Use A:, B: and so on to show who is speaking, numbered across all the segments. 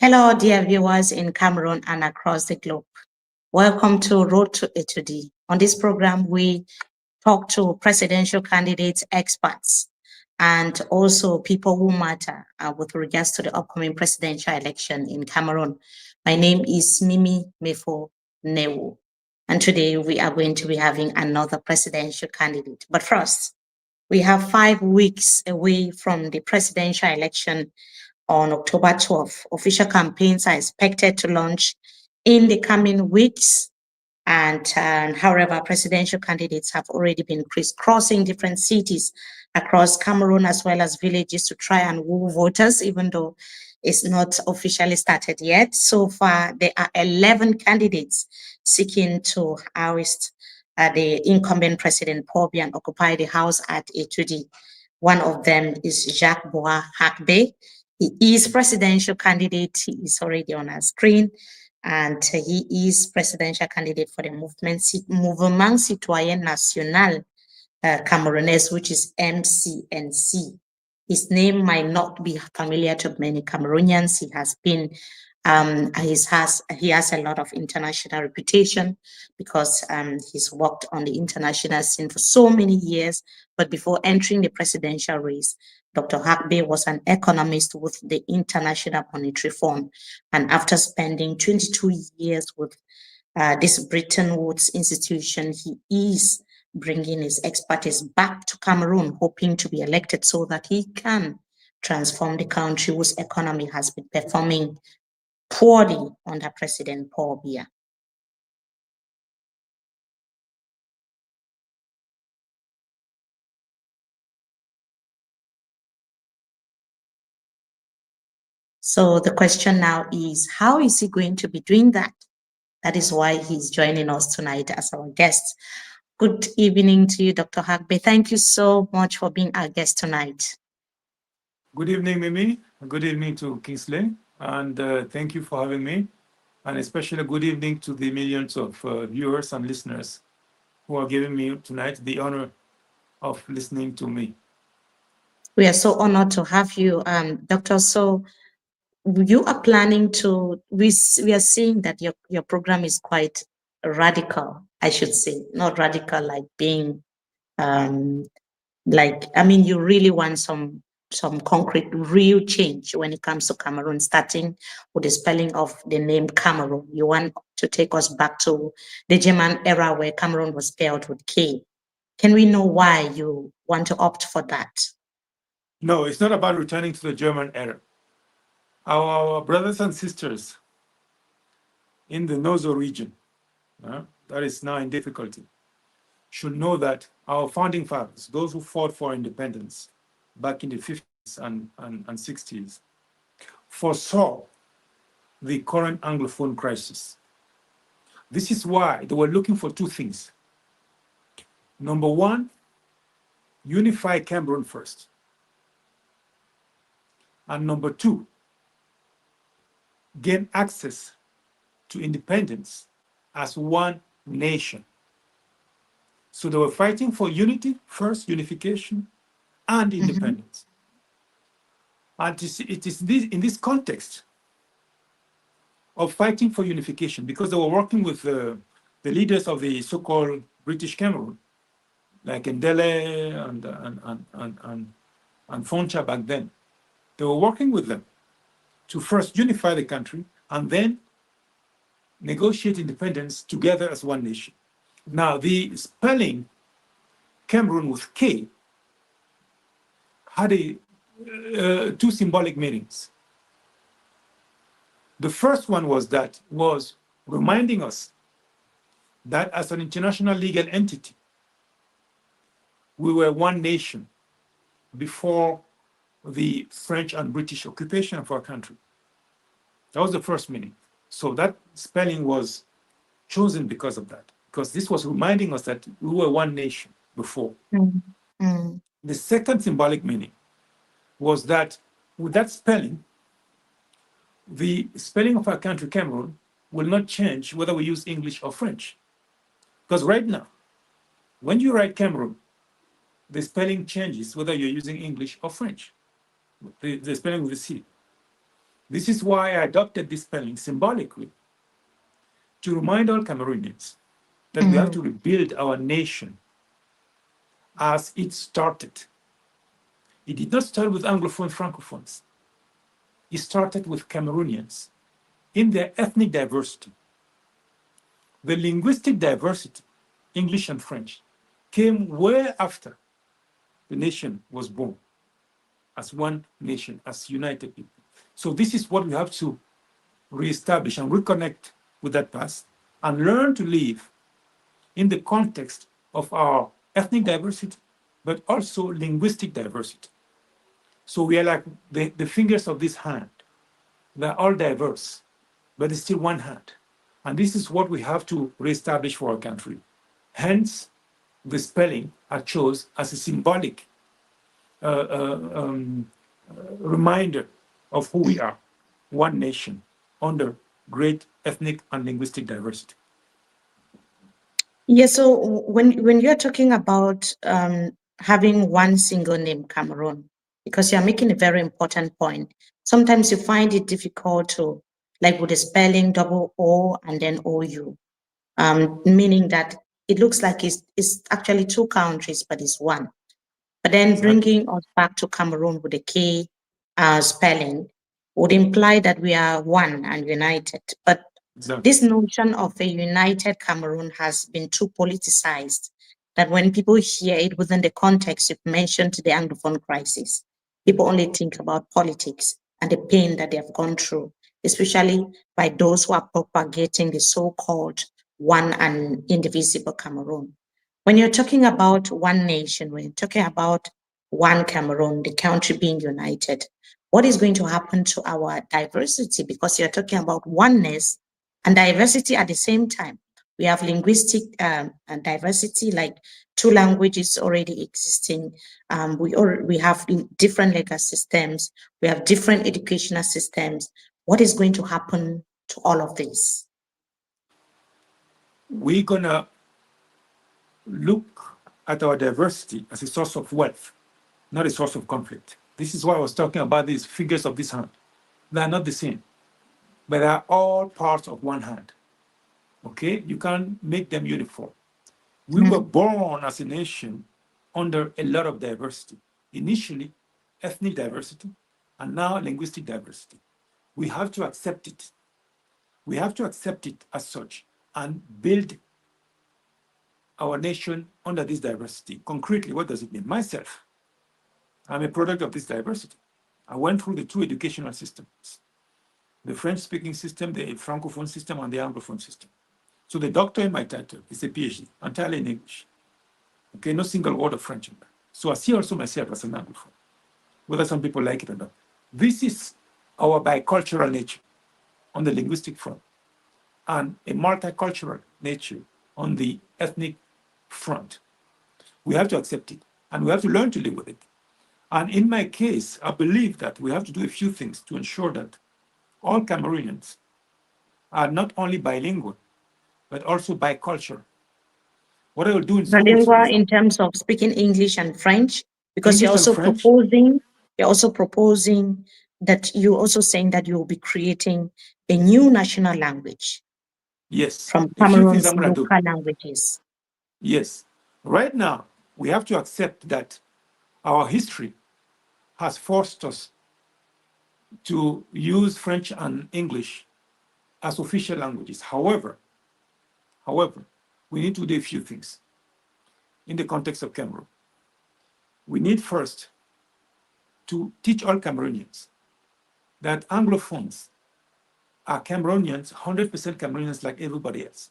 A: Hello, dear viewers in Cameroon and across the globe. Welcome to Road to Etoudi. On this program, we talk to presidential candidates, experts, and also people who matter with regards to the upcoming presidential election in Cameroon. My name is Mimi Mefo Newu, and today we are going to be having another presidential candidate. But first, we have 5 weeks away from the presidential election on October 12th. Official campaigns are expected to launch in the coming weeks. And however, presidential candidates have already been crisscrossing different cities across Cameroon as well as villages to try and woo voters, even though it's not officially started yet. So far, there are 11 candidates seeking to oust the incumbent president Paul Biya and occupy the house at Etoudi. One of them is Jacques Bouhga-Hagbe. He is presidential candidate. He is already on our screen, and he is presidential candidate for the Mouvement Citoyen National Cameroonais, which is MCNC. His name might not be familiar to many Cameroonians. He has been he has a lot of international reputation because he's worked on the international scene for so many years. But before entering the presidential race, Dr. Hagbe was an economist with the International Monetary Fund. And after spending 22 years with this Bretton Woods institution, he is bringing his expertise back to Cameroon, hoping to be elected so that he can transform the country whose economy has been performing poorly under President Paul Biya. So the question now is, how is he going to be doing that? That is why he's joining us tonight as our guest. Good evening to you, Dr. Hagbe. Thank you so much for being our guest tonight.
B: Good evening, Mimi. Good evening to Kingsley. And thank you for having me. And especially good evening to the millions of viewers and listeners who are giving me tonight the honor of listening to me.
A: We are so honored to have you, Doctor. So you are planning to, we are seeing that your program is quite radical, I should say, not radical like being, you really want some concrete, real change when it comes to Cameroon, starting with the spelling of the name Cameroon. You want to take us back to the German era where Cameroon was spelled with K. Can we know why you want to opt for that?
B: No, it's not about returning to the German era. Our brothers and sisters in the Nozo region, that is now in difficulty, should know that our founding fathers, those who fought for independence back in the 50s and 60s, foresaw the current Anglophone crisis. This is why they were looking for two things. Number one, unify Cameroon first. And number two, gain access to independence as one nation. So they were fighting for unity first, unification, and independence. And it is in this context of fighting for unification, because they were working with the leaders of the so-called British Cameroon, like Ndele and Foncha back then. They were working with them to first unify the country and then negotiate independence together as one nation. Now, the spelling Cameroon with K had two symbolic meanings. The first one was reminding us that as an international legal entity, we were one nation before the French and British occupation of our country. That was the first meaning. So that spelling was chosen because of that, because this was reminding us that we were one nation before. The second symbolic meaning was that with that spelling, the spelling of our country, Cameroon, will not change whether we use English or French. Because right now, when you write Cameroon, the spelling changes whether you're using English or French, the spelling of the C. This is why I adopted this spelling symbolically, to remind all Cameroonians that we have to rebuild our nation as it started. It did not start with Anglophone Francophones. It started with Cameroonians in their ethnic diversity. The linguistic diversity, English and French, came way after the nation was born as one nation, as united people. So this is what we have to reestablish and reconnect with that past and learn to live in the context of our ethnic diversity, but also linguistic diversity. So we are like the fingers of this hand. They're all diverse, but it's still one hand. And this is what we have to reestablish for our country. Hence, the spelling I chose as a symbolic reminder of who we are, one nation under great ethnic and linguistic diversity.
A: Yeah, so when you're talking about having one single name, Cameroon, because you're making a very important point, sometimes you find it difficult to, like with the spelling double O and then OU, meaning that it looks like it's actually two countries, but it's one. But then
B: Exactly.
A: bringing us back to Cameroon with a K spelling would imply that we are one and united. But
B: Exactly.
A: this notion of a united Cameroon has been too politicized that when people hear it within the context you've mentioned the Anglophone crisis, people only think about politics and the pain that they have gone through, especially by those who are propagating the so-called one and indivisible Cameroon. When you're talking about one nation, when you're talking about one Cameroon, the country being united, what is going to happen to our diversity? Because you're talking about oneness and diversity at the same time. We have linguistic and diversity, like two languages already existing. We have different legal systems. We have different educational systems. What is going to happen to all of this?
B: We're gonna look at our diversity as a source of wealth, not a source of conflict. This is why I was talking about these figures of this hand. They are not the same, but they are all parts of one hand. Okay? You can't make them uniform. We were born as a nation under a lot of diversity. Initially, ethnic diversity, and now linguistic diversity. We have to accept it. We have to accept it as such and build our nation under this diversity. Concretely, what does it mean? Myself, I'm a product of this diversity. I went through the two educational systems, the French-speaking system, the Francophone system, and the Anglophone system. So the doctor in my title is a PhD, entirely in English. Okay, no single word of French in there. So I see also myself as an Anglophone, whether some people like it or not. This is our bicultural nature on the linguistic front and a multicultural nature on the ethnic front. We have to accept it and we have to learn to live with it. And in my case, I believe that we have to do a few things to ensure that all Cameroonians are not only bilingual, but also bicultural. What I will do in schools, for
A: Bilingual
B: example,
A: in terms of speaking English and French, because
B: English and French,
A: you're also proposing that you're also saying that you will be creating a new national language
B: yes,
A: from
B: a few things
A: Cameroon's
B: I'm gonna do.
A: local languages.
B: Yes, right now, we have to accept that our history has forced us to use French and English as official languages. However, we need to do a few things in the context of Cameroon. We need first to teach all Cameroonians that Anglophones are Cameroonians, 100% Cameroonians like everybody else.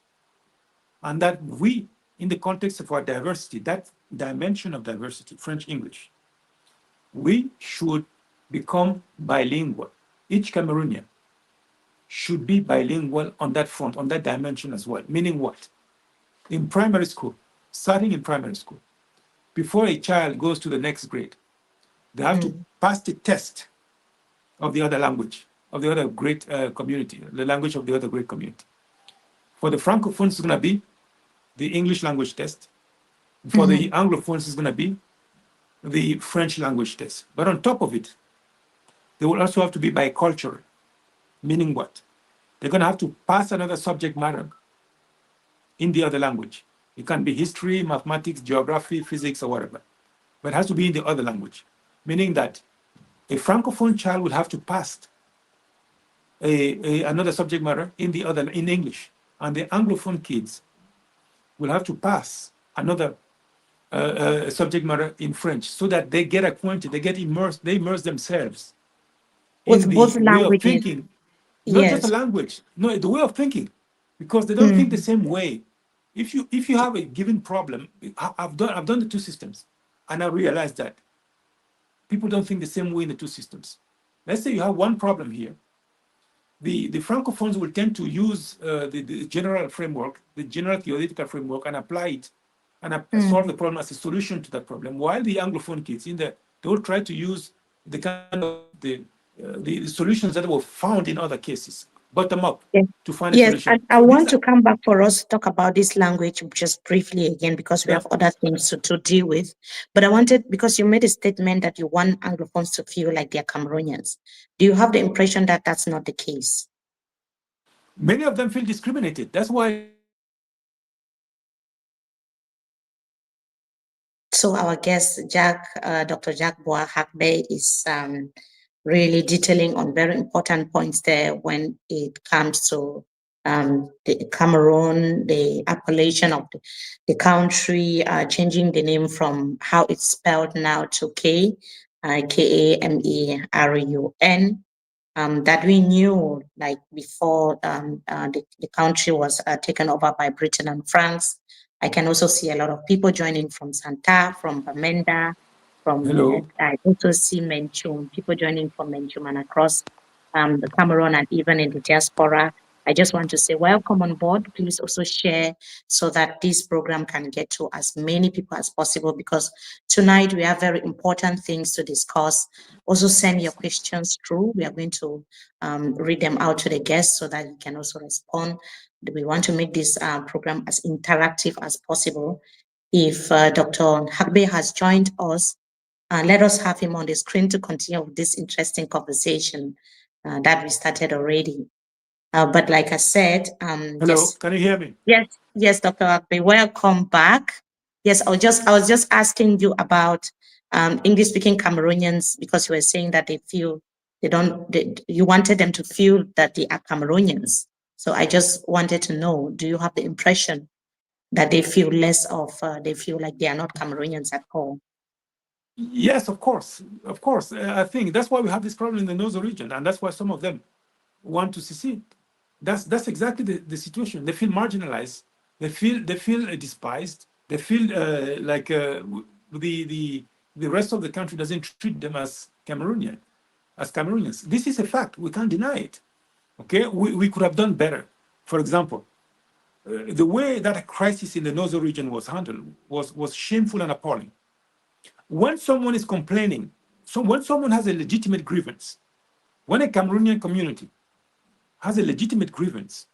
B: And that we, in the context of our diversity, that dimension of diversity, French, English, we should become bilingual. Each Cameroonian should be bilingual on that front, on that dimension as well. Meaning what? In primary school, starting in primary school, before a child goes to the next grade, they have to pass the test of the other language, of the other great community, the language of the other great community. For the Francophones, it's going to be the English language test. For the Anglophones, it's going to be the French language test. But on top of it, they will also have to be bicultural. Meaning what? They're going to have to pass another subject matter in the other language. It can be history, mathematics, geography, physics, or whatever, but it has to be in the other language. Meaning that a Francophone child will have to pass another subject matter in English, and the Anglophone kids will have to pass another subject matter in French, so that they get acquainted, they get immersed, they immerse themselves in
A: With both
B: the way of
A: languages.
B: thinking, not just a
A: Yes.
B: language, no, the way of thinking, because they don't think the same way. If you have a given problem, I've done the two systems, and I realized that people don't think the same way in the two systems. Let's say you have one problem here. The Francophones will tend to use the general framework, the general theoretical framework, and apply it and solve the problem as a solution to that problem. While the Anglophone kids, they will try to use the kind of the solutions that were found in other cases, bottom up,
A: Yes.
B: to find a
A: Yes,
B: solution.
A: I want to come back for us to talk about this language just briefly again, because we
B: Yeah.
A: have other things to deal with. But I wanted, because you made a statement that you want Anglophones to feel like they're Cameroonians. Do you have the impression that that's not the case?
B: Many of them feel discriminated. That's why.
A: So our guest, Dr. Jacques Bouhga-Hagbe, is really detailing on very important points there when it comes to the Cameroon, the appellation of the country, changing the name from how it's spelled now to Kamerun, that we knew like before the country was taken over by Britain and France. I can also see a lot of people joining from Santa, from Bamenda, from
B: Hello.
A: I also see Menchum, people joining from Menchum and across the Cameroon and even in the diaspora. I just want to say welcome on board. Please also share so that this program can get to as many people as possible, because tonight we have very important things to discuss. Also send your questions through. We are going to read them out to the guests so that you can also respond. We want to make this program as interactive as possible. If Dr. Hagbe has joined us, let us have him on the screen to continue with this interesting conversation that we started already. But like I said,
B: Hello. Can you hear me?
A: Yes, Dr. Hagbe, welcome back. Yes, I was just asking you about English-speaking Cameroonians, because you were saying that they feel you wanted them to feel that they are Cameroonians. So I just wanted to know, do you have the impression that they feel they feel like they are not Cameroonians at all?
B: Yes, of course. Of course. I think that's why we have this problem in the Nozo region, and that's why some of them want to secede. That's exactly the situation. They feel marginalized. They feel despised. They feel like the rest of the country doesn't treat them as Cameroonians. This is a fact. We can't deny it. Okay, we could have done better. For example, the way that crisis in the Nozo region was handled was shameful and appalling. When someone is complaining, when someone has a legitimate grievance, when a Cameroonian community has a legitimate grievance,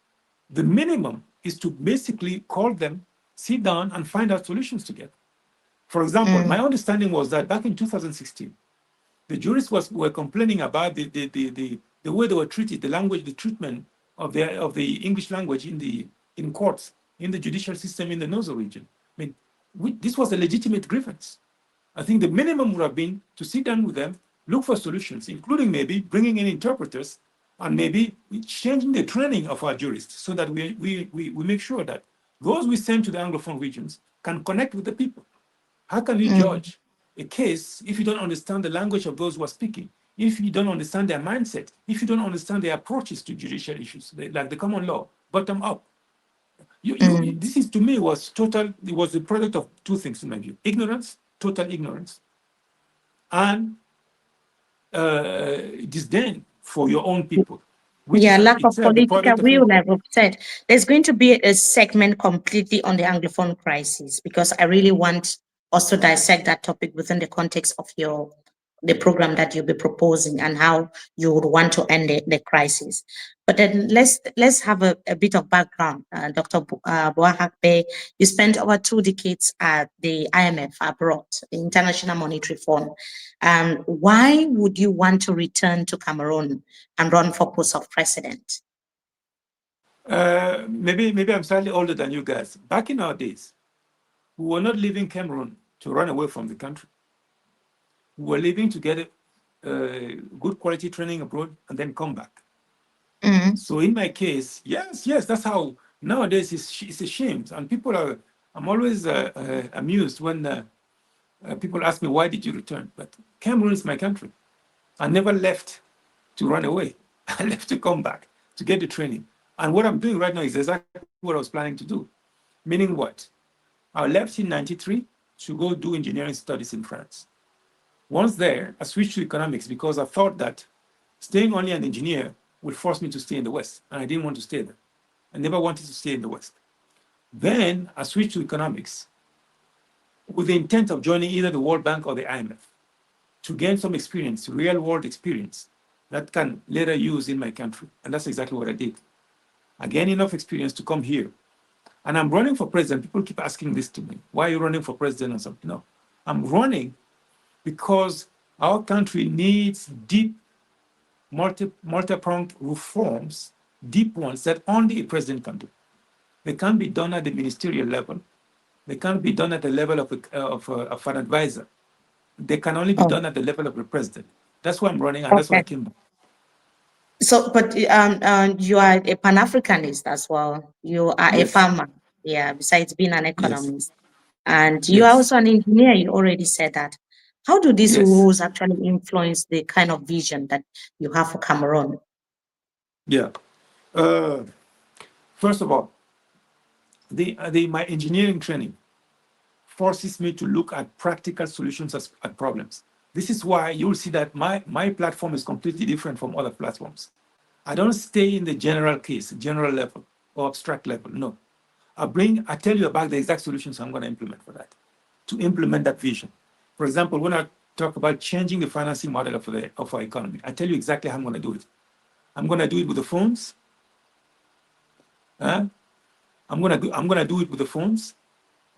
B: the minimum is to basically call them, sit down, and find out solutions together. For example, my understanding was that back in 2016, the jurists were complaining about the way they were treated, the language, the treatment of the English language in courts, in the judicial system in the Nozo region. I mean, this was a legitimate grievance. I think the minimum would have been to sit down with them, look for solutions, including maybe bringing in interpreters and maybe changing the training of our jurists so that we make sure that those we send to the Anglophone regions can connect with the people. How can you judge a case if you don't understand the language of those who are speaking, if you don't understand their mindset, if you don't understand their approaches to judicial issues, like the common law, bottom up? This is, to me, it was the product of two things in my view: ignorance, total ignorance, and disdain for your own people, which is
A: Lack of
B: itself the
A: political
B: product of
A: will, like I've said. There's going to be a segment completely on the Anglophone crisis, because I really want us to dissect that topic within the context of your the program that you'll be proposing and how you would want to end the crisis. But then let's have a bit of background. Dr. Bouhga-Hagbe, you spent over 2 decades at the IMF abroad, the International Monetary Fund. Why would you want to return to Cameroon and run for post of president?
B: Maybe I'm slightly older than you guys. Back in our days, we were not leaving Cameroon to run away from the country. We were leaving to get good quality training abroad and then come back.
A: Mm-hmm.
B: So in my case, yes, that's how nowadays it's a shame. And I'm always amused when people ask me, why did you return? But Cameroon is my country. I never left to run away. I left to come back, to get the training. And what I'm doing right now is exactly what I was planning to do. Meaning what? I left in 93 to go do engineering studies in France. Once there, I switched to economics because I thought that staying only an engineer would force me to stay in the West, and I didn't want to stay there. I never wanted to stay in the West. Then I switched to economics with the intent of joining either the World Bank or the IMF to gain some experience, real-world experience that can later use in my country. And that's exactly what I did. I gained enough experience to come here. And I'm running for president. People keep asking this to me. Why are you running for president or something? No, I'm running because our country needs deep, multi-pronged reforms, deep ones that only a president can do. They can't be done at the ministerial level. They can't be done at the level of an advisor. They can only be done at the level of the president. That's why I'm running, and that's why I came back.
A: So, but you are a Pan-Africanist as well. You are a farmer, besides being an economist. And you are also an engineer, you already said that. How do these rules actually influence the kind of vision that you have for Cameroon?
B: Yeah. First of all, my engineering training forces me to look at practical solutions at problems. This is why you'll see that my platform is completely different from other platforms. I don't stay in the general case, general level or abstract level. No. I tell you about the exact solutions I'm going to implement for that, to implement that vision. For example, when I talk about changing the financing model of our economy, I tell you exactly how I'm going to do it. I'm going to do it with the phones. I'm going to do it with the phones.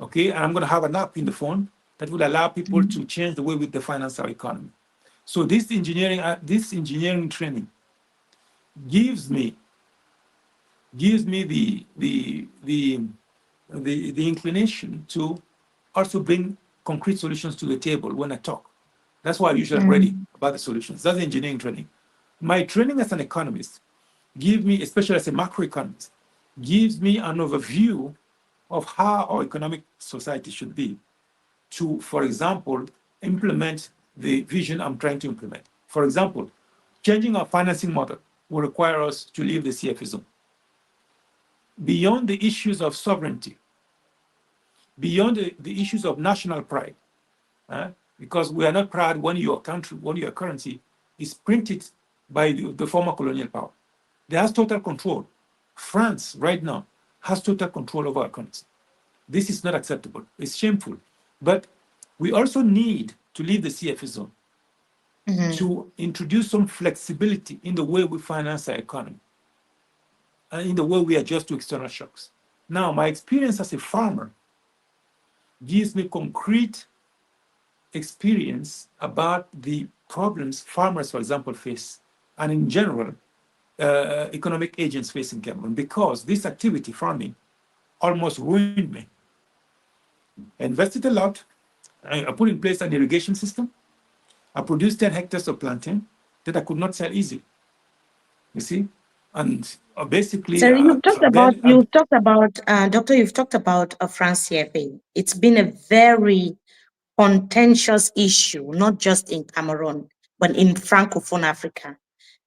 B: Okay, and I'm going to have an app in the phone that will allow people to change the way they finance our economy. So this engineering training gives me the inclination to also bring concrete solutions to the table when I talk. That's why I'm usually ready about the solutions. That's engineering training. My training as an economist gives me, especially as a macroeconomist, gives me an overview of how our economic society should be to, for example, implement the vision I'm trying to implement. For example, changing our financing model will require us to leave the CFA zone. Beyond the issues of sovereignty, beyond the issues of national pride, because we are not proud when your currency is printed by the former colonial power. They have total control. France, right now, has total control over our currency. This is not acceptable. It's shameful. But we also need to leave the CFA zone to introduce some flexibility in the way we finance our economy and in the way we adjust to external shocks. Now, my experience as a farmer gives me concrete experience about the problems farmers, for example, face, and in general, economic agents face in Cameroon, because this activity, farming, almost ruined me. I invested a lot. I put in place an irrigation system. I produced 10 hectares of plantain that I could not sell easily. You see? And basically...
A: So you've talked about, Doctor, you've talked about France CFA. It's been a very contentious issue, not just in Cameroon, but in Francophone Africa.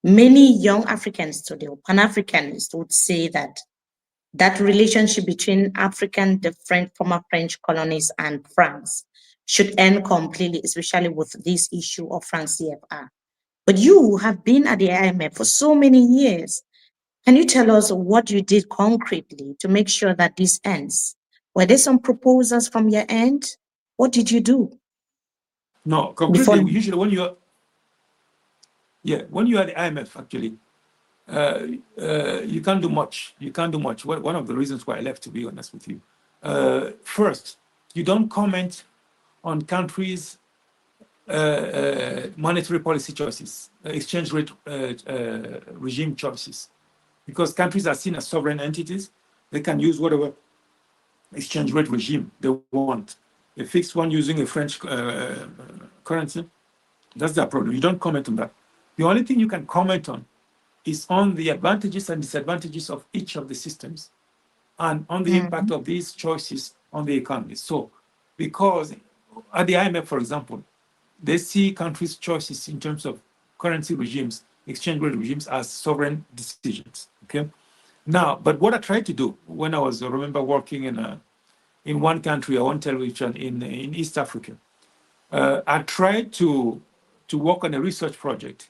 A: Many young Africans today, or Pan-Africanists, would say that that relationship between the former French colonies and France should end completely, especially with this issue of France CFA. But you have been at the IMF for so many years. Can you tell us what you did concretely to make sure that this ends? Were there some proposals from your end? What did you do?
B: No, concretely, usually Yeah, when you are the IMF, actually, you can't do much. You can't do much. One of the reasons why I left, to be honest with you. First, you don't comment on countries' monetary policy choices, exchange rate regime choices, because countries are seen as sovereign entities. They can use whatever exchange rate regime they want. A fixed one using a French currency, that's their problem. You don't comment on that. The only thing you can comment on is on the advantages and disadvantages of each of the systems and on the impact of these choices on the economy. So, because at the IMF, for example, they see countries' choices in terms of currency regimes, exchange rate regimes, as sovereign decisions. Okay. Now, but what I tried to do when I was, I remember working in one country, I won't tell which one, in East Africa, I tried to work on a research project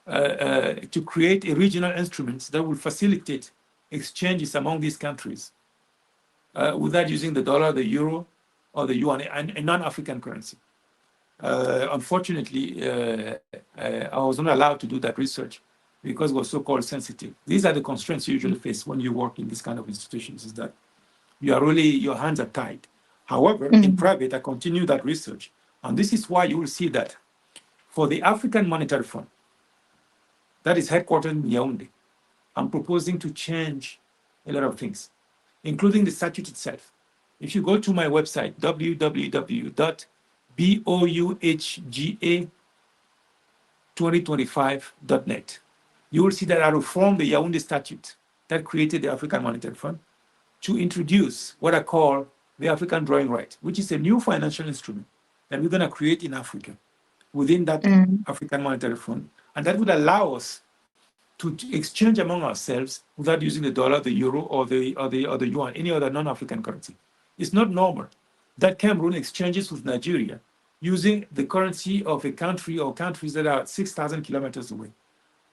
B: to create a regional instruments that will facilitate exchanges among these countries without using the dollar, the euro, or the yuan, and a non-African currency. Unfortunately, I was not allowed to do that research because it was so-called sensitive. These are the constraints you usually face when you work in this kind of institutions, is that you are really, your hands are tied. However, in private, I continue that research. And this is why you will see that for the African Monetary Fund, that is headquartered in Yaoundé, I'm proposing to change a lot of things, including the statute itself. If you go to my website, www.bouhga2025.net, you will see that I reformed the Yaoundé statute that created the African Monetary Fund to introduce what I call the African drawing right, which is a new financial instrument that we're going to create in Africa within that African Monetary Fund. And that would allow us to exchange among ourselves without using the dollar, the euro, or the yuan, any other non-African currency. It's not normal that Cameroon exchanges with Nigeria using the currency of a country or countries that are 6,000 kilometers away.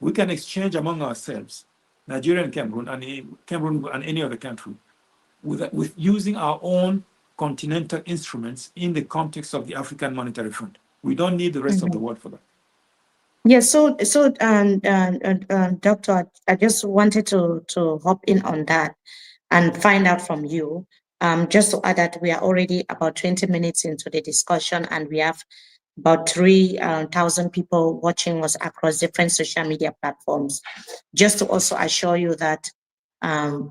B: We can exchange among ourselves, Nigeria and Cameroon and any other country, with using our own continental instruments in the context of the African Monetary Fund. We don't need the rest of the world for that.
A: Yes, Doctor, I just wanted to hop in on that and find out from you. Just to add that we are already about 20 minutes into the discussion, and we have about 3,000 people watching us across different social media platforms. Just to also assure you that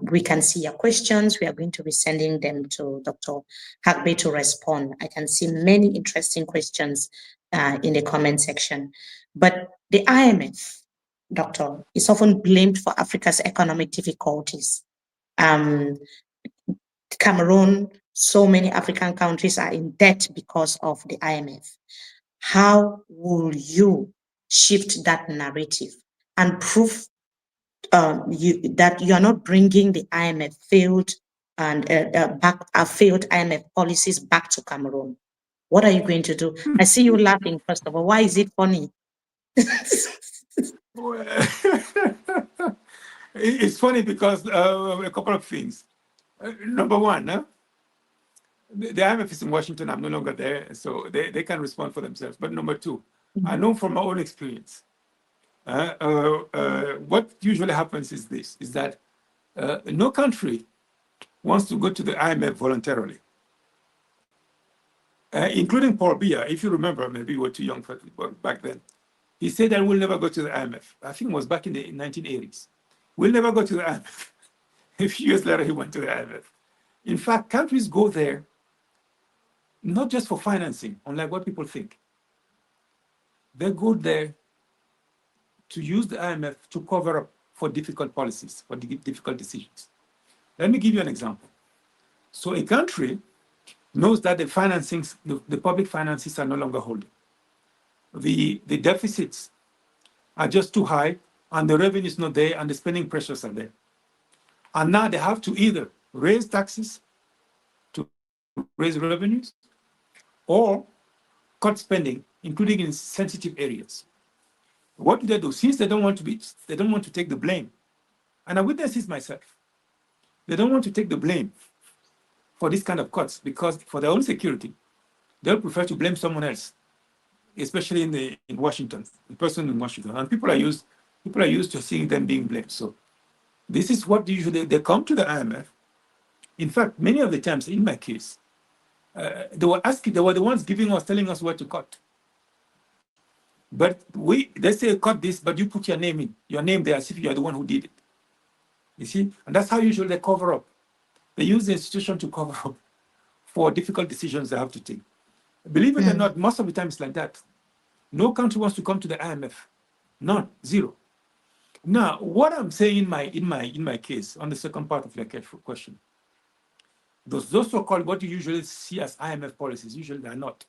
A: we can see your questions. We are going to be sending them to Dr. Hagbe to respond. I can see many interesting questions in the comment section. But the IMF, Doctor, is often blamed for Africa's economic difficulties. Cameroon, so many African countries are in debt because of the IMF. How will you shift that narrative and prove that you are not bringing the IMF failed IMF policies back to Cameroon? What are you going to do? I see you laughing, first of all. Why is it funny?
B: It's funny because a couple of things. Number one, the IMF is in Washington. I'm no longer there, so they can respond for themselves. But number two, I know from my own experience, what usually happens is this, is that no country wants to go to the IMF voluntarily, including Paul Biya. If you remember, maybe you were too young for back then. He said that we'll never go to the IMF. I think it was back in the 1980s. We'll never go to the IMF. A few years later, he went to the IMF. In fact, countries go there not just for financing, unlike what people think. They go there to use the IMF to cover up for difficult policies, for difficult decisions. Let me give you an example. So a country knows that the public finances are no longer holding. The deficits are just too high, and the revenue is not there, and the spending pressures are there. And now they have to either raise taxes to raise revenues or cut spending, including in sensitive areas. What do? Since they don't want to take the blame, and I witnessed this myself. They don't want to take the blame for this kind of cuts because for their own security, they'll prefer to blame someone else. especially in Washington, the person in Washington, and people are used to seeing them being blamed. So this is what usually they come to the IMF. In fact, many of the times in my case, they were the ones telling us where to cut. But they say cut this, but you put your name there as if you are the one who did it. You see, and that's how usually they cover up. They use the institution to cover up for difficult decisions they have to take. Believe it or not, most of the time it's like that. No country wants to come to the IMF. None, zero. Now, what I'm saying in my case, on the second part of your question, those so-called what you usually see as IMF policies, usually they're not.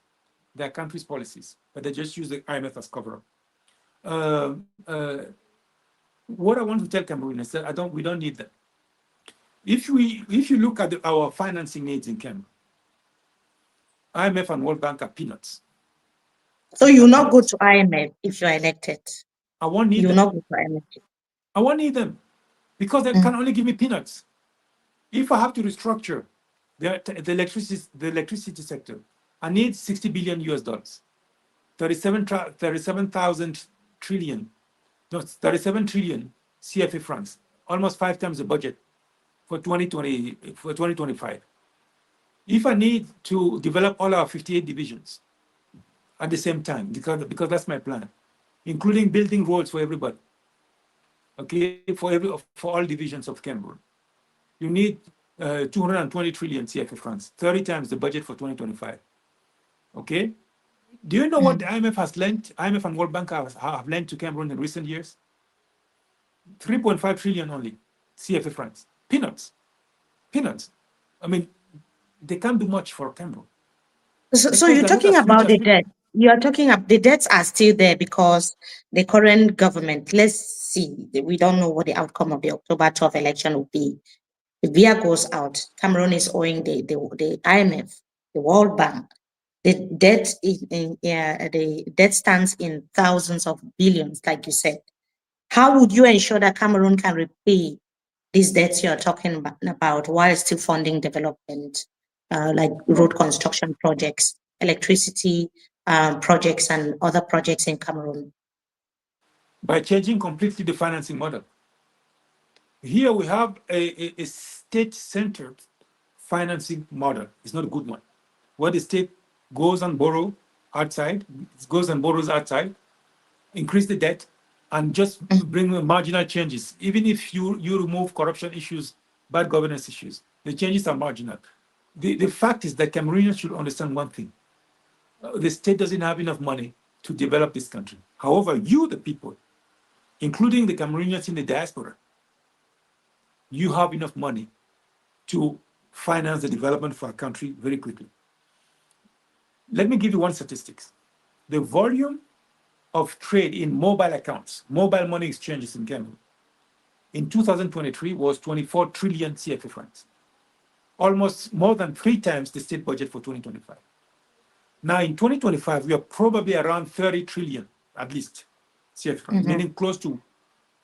B: They're countries' policies, but they just use the IMF as cover-up. What I want to tell Cameroon is that we don't need that. If you look at our financing needs in Cameroon, IMF and World Bank are peanuts.
A: So you will not go to IMF if you are elected.
B: I won't need them.
A: You will not go to IMF.
B: I won't need them because they can only give me peanuts. If I have to restructure the electricity sector, I need $60 billion US, 37,000 trillion, no, 37 trillion CFA francs, almost 5 times the budget for 2025. If I need to develop all our 58 divisions at the same time, because that's my plan, including building roads for everybody, okay, for all divisions of Cameroon, you need 220 trillion CFA francs, 30 times the budget for 2025. Okay? Do you know what the IMF has lent? IMF and World Bank have lent to Cameroon in recent years? 3.5 trillion only CFA francs. Peanuts. Peanuts. I mean, they can't do much for Cameroon.
A: So you're talking about the debt. You are talking about the debts are still there because the current government, let's see, we don't know what the outcome of the October 12th election will be. If VIA goes out, Cameroon is owing the IMF, the World Bank. The debt stands in thousands of billions, like you said. How would you ensure that Cameroon can repay these debts you're talking about while still funding development, like road construction projects, electricity projects, and other projects in Cameroon?
B: By changing completely the financing model. Here we have a state-centered financing model. It's not a good one. Where the state goes and borrows outside, increase the debt, and just bring marginal changes. Even if you remove corruption issues, bad governance issues, the changes are marginal. The fact is that Cameroonians should understand one thing. The state doesn't have enough money to develop this country. However, you, the people, including the Cameroonians in the diaspora, you have enough money to finance the development for our country very quickly. Let me give you one statistics. The volume of trade in mobile accounts, mobile money exchanges in Cameroon, in 2023 was 24 trillion CFA francs, almost more than 3 times the state budget for 2025. Now in 2025, we are probably around 30 trillion, at least, CFA francs, meaning close to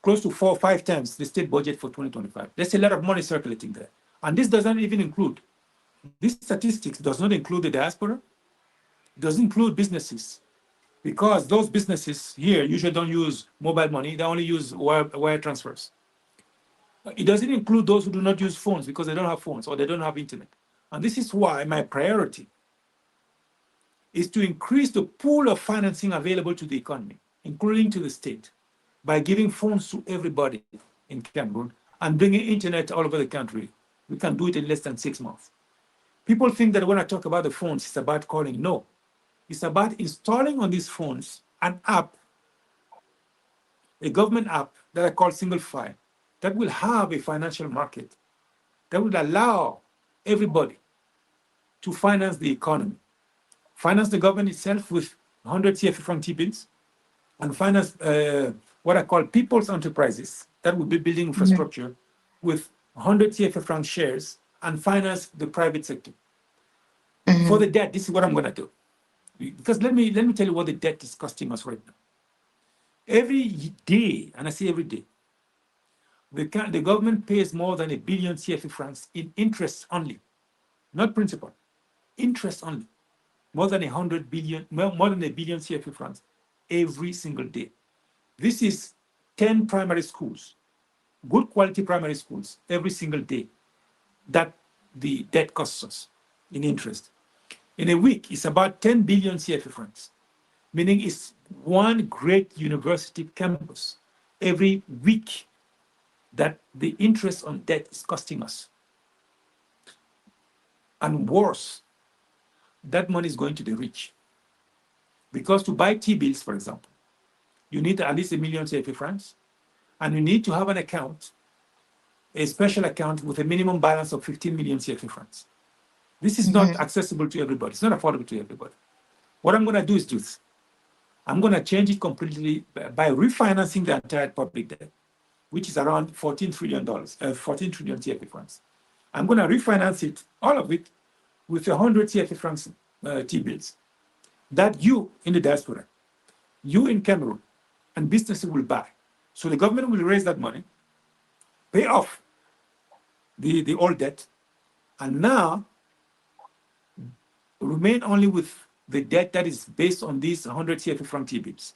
B: 4 or 5 times the state budget for 2025. There's a lot of money circulating there. And this doesn't even include, this statistics does not include the diaspora, it doesn't include businesses, because those businesses here usually don't use mobile money, they only use wire transfers. It doesn't include those who do not use phones because they don't have phones or they don't have internet. And this is why my priority is to increase the pool of financing available to the economy, including to the state, by giving phones to everybody in Cameroon and bringing internet all over the country. We can do it in less than 6 months. People think that when I talk about the phones, it's about calling. No, it's about installing on these phones an app, a government app that I call Single File, that will have a financial market, that will allow everybody to finance the economy, finance the government itself with 100 CFA franc T-bills, and finance what I call people's enterprises that will be building infrastructure with 100 CFA franc shares and finance the private sector. For the debt, this is what I'm going to do. Because let me tell you what the debt is costing us right now. Every day, and I say every day, the government pays more than 1 billion CFA francs in interest only, not principal, interest only. more than 100 billion, more than a billion CFA francs every single day. This is 10 primary schools, good quality primary schools every single day that the debt costs us in interest. In a week, it's about 10 billion CFA francs, meaning it's one great university campus every week that the interest on debt is costing us. And worse, that money is going to the rich. Because to buy T-bills, for example, you need at least 1 million CFA francs, and you need to have an account, a special account with a minimum balance of 15 million CFA francs. This is not accessible to everybody. It's not affordable to everybody. What I'm going to do is this. I'm going to change it completely by refinancing the entire public debt, which is around $14 trillion, 14 trillion CFA francs. I'm going to refinance it, all of it, with 100 CFA francs T-bills that you in the diaspora, you in Cameroon, and businesses will buy. So the government will raise that money, pay off the old debt, and now remain only with the debt that is based on these 100 CFA franc T-bills.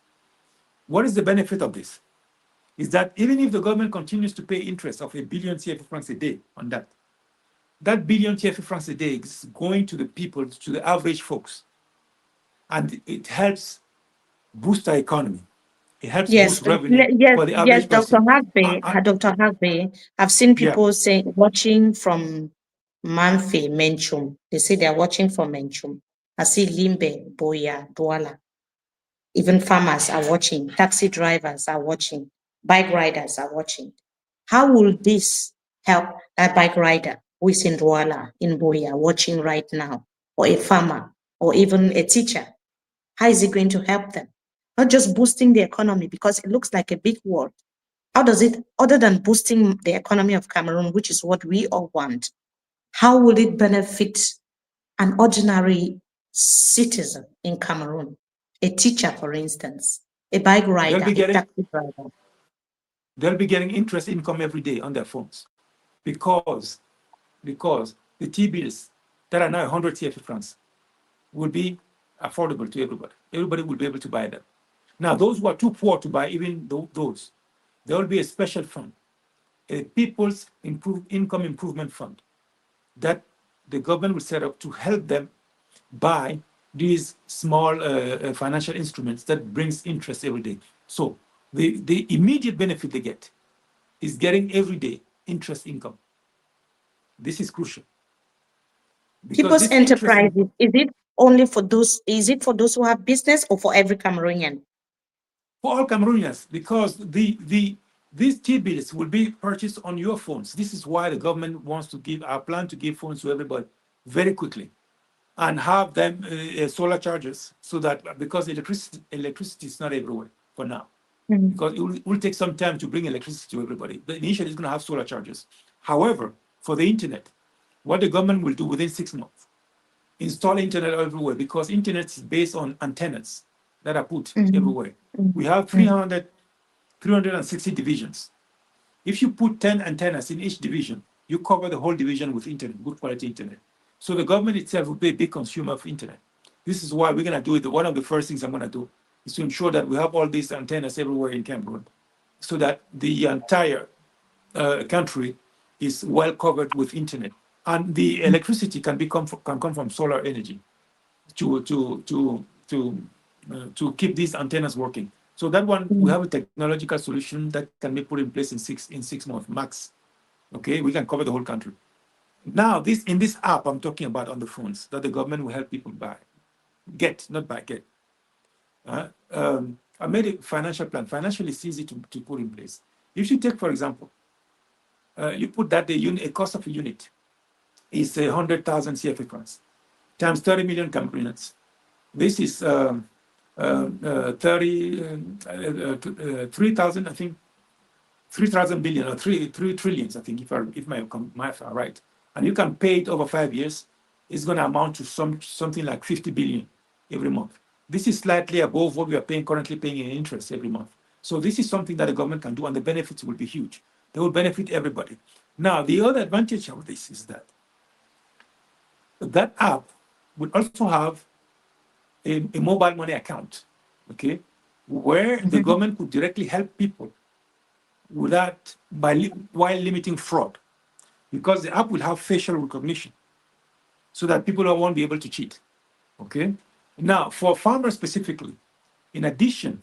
B: What is the benefit of this? Is that even if the government continues to pay interest of 1 billion CFA francs a day on that, that billion CFA francs a day is going to the people, to the average folks. And it helps boost our economy. It helps
A: Yes,
B: boost revenue
A: yes,
B: for the
A: yes,
B: average
A: Dr.
B: person.
A: Hagbe, Dr. Hagbe, I've seen
B: Yeah,
A: people saying, watching from Manfe, Menchum. They say they're watching from Menchum. I see Limbe, Boya, Douala. Even farmers are watching, taxi drivers are watching, bike riders are watching. How will this help that bike rider who is in Douala, in Boya, watching right now, or a farmer, or even a teacher? How is it going to help them? Not just boosting the economy, because it looks like a big word. How does it, other than boosting the economy of Cameroon, which is what we all want, how will it benefit an ordinary citizen in Cameroon? A teacher, for instance, a bike
B: they'll
A: rider,
B: be
A: a
B: getting
A: taxi driver.
B: they'll be getting interest income every day on their phones because the T-bills that are now 100 CFA francs will be affordable to everybody. Everybody will be able to buy them. Now, those who are too poor to buy even those, there will be a special fund, a People's Income Improvement Fund, that the government will set up to help them buy these small financial instruments that brings interest every day. So the immediate benefit they get is getting everyday interest income. This is crucial because
A: People's
B: this interest
A: enterprises,
B: income
A: is it only for those, is it for those who have business or for every Cameroonian?
B: for all Cameroonians, because these T-bills will be purchased on your phones. This is why the government wants to give our plan to give phones to everybody very quickly and have them solar chargers so that because electricity is not everywhere for now. Because it will take some time to bring electricity to everybody. But initially, it's going to have solar chargers. However, for the internet, what the government will do within 6 months, install internet everywhere because internet is based on antennas that are put everywhere. We have 360 divisions. If you put 10 antennas in each division, you cover the whole division with internet, good quality internet. So the government itself will be a big consumer of internet. This is why we're going to do it. One of the first things I'm going to do is to ensure that we have all these antennas everywhere in Cameroon so that the entire country is well covered with internet. And the electricity can come from solar energy to keep these antennas working. So that one, we have a technological solution that can be put in place in six months max. Okay, we can cover the whole country. Now, in this app I'm talking about on the phones that the government will help people get. I made a financial plan. Financially, it's easy to put in place. If you take, for example, you put that a cost of a unit is 100,000 CFA francs times 30 million Cameroonians. This is 3,000, I think, 3,000 billion or 3 trillions, I think, if my math are right. And you can pay it over 5 years, it's going to amount to something like 50 billion every month. This is slightly above what we are currently paying in interest every month. So this is something that the government can do, and the benefits will be huge. They will benefit everybody. Now, the other advantage of this is that app would also have a mobile money account, okay, where the government could directly help people without, while limiting fraud, because the app will have facial recognition so that people won't be able to cheat, okay? Now, for farmers specifically, in addition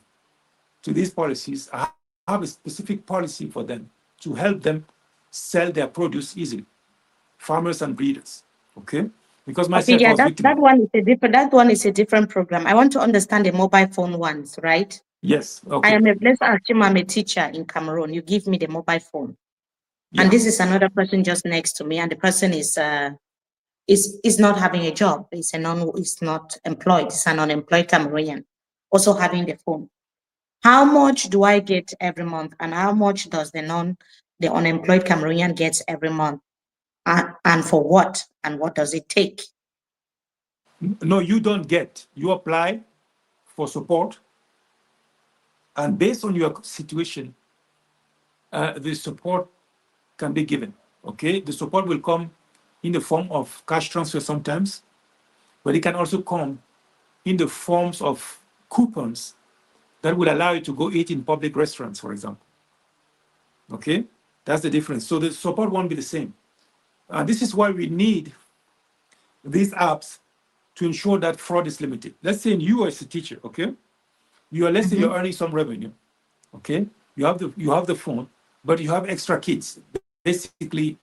B: to these policies, I have a specific policy for them to help them sell their produce easily, farmers and breeders, okay? Because
A: Okay,
B: myself, I
A: yeah,
B: was victim.
A: that one is a different program. I want to understand the mobile phone ones, right?
B: Yes, okay.
A: Let's assume I'm a teacher in Cameroon. You give me the mobile phone.
B: Yeah.
A: And this is another person just next to me, and the person is not having a job. Is not employed. It's an unemployed Cameroonian, also having the phone. How much do I get every month, and how much does the unemployed Cameroonian gets every month, and for what, and what does it take?
B: No, you don't get. You apply for support, and based on your situation, the support can be given. Okay, the support will come in the form of cash transfer sometimes, but it can also come in the forms of coupons that will allow you to go eat in public restaurants, for example. Okay, that's the difference. So the support won't be the same. This is why we need these apps to ensure that fraud is limited. Let's say you as a teacher, okay, let's say you're earning some revenue, okay, you have the phone, but you have extra kids. Basically,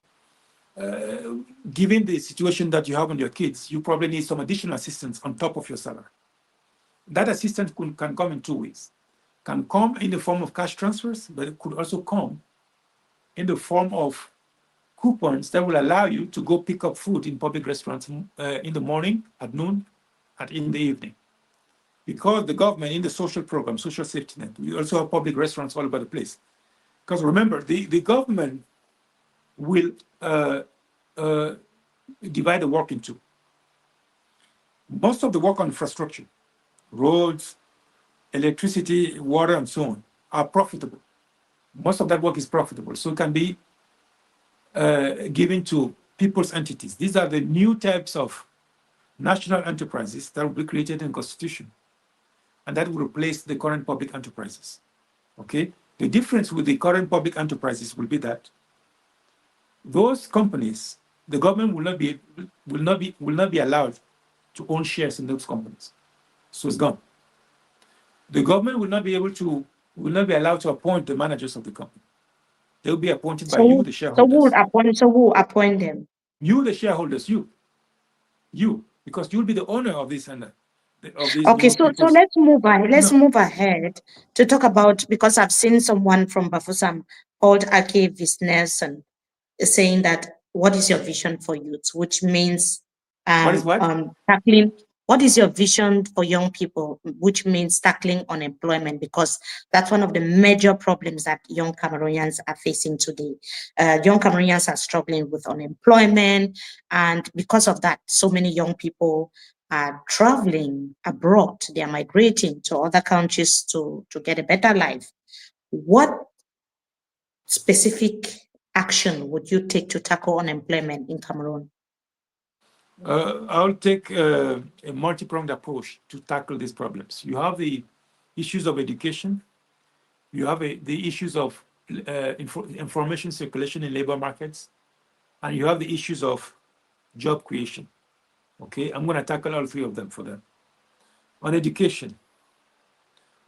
B: given the situation that you have on your kids, you probably need some additional assistance on top of your salary. That assistance can come in two ways. Can come in the form of cash transfers, but it could also come in the form of coupons that will allow you to go pick up food in public restaurants in the morning, at noon, and in the evening. Because the government, in the social program, social safety net, we also have public restaurants all over the place. Because remember, the government will divide the work into. Most of the work on infrastructure, roads, electricity, water, and so on, are profitable. Most of that work is profitable, so it can be given to people's entities. These are the new types of national enterprises that will be created in the Constitution, and that will replace the current public enterprises. Okay? The difference with the current public enterprises will be that those companies, the government will not be allowed to own shares in those companies. So it's gone. The government will not be allowed to appoint the managers of the company. They'll be appointed by you, the shareholders.
A: So who appoint them?
B: You, the shareholders, you, because you'll be the owner of this and of these
A: Okay,
B: new
A: so
B: people's.
A: let's move on. Let's
B: No.
A: move ahead to talk about, because I've seen someone from Bafusam called Ake Visneson saying that what is your vision for youth, which means
B: What is what?
A: tackling. What is your vision for young people, which means tackling unemployment, because that's one of the major problems that young Cameroonians are facing today. Young Cameroonians are struggling with unemployment, and because of that, so many young people are traveling abroad. They are migrating to other countries to get a better life. What specific action would you take to tackle unemployment in Cameroon?
B: I'll take a multi-pronged approach to tackle these problems. You have the issues of education. You have the issues of information circulation in labor markets. And you have the issues of job creation. Okay, I'm going to tackle all three of them for them. On education,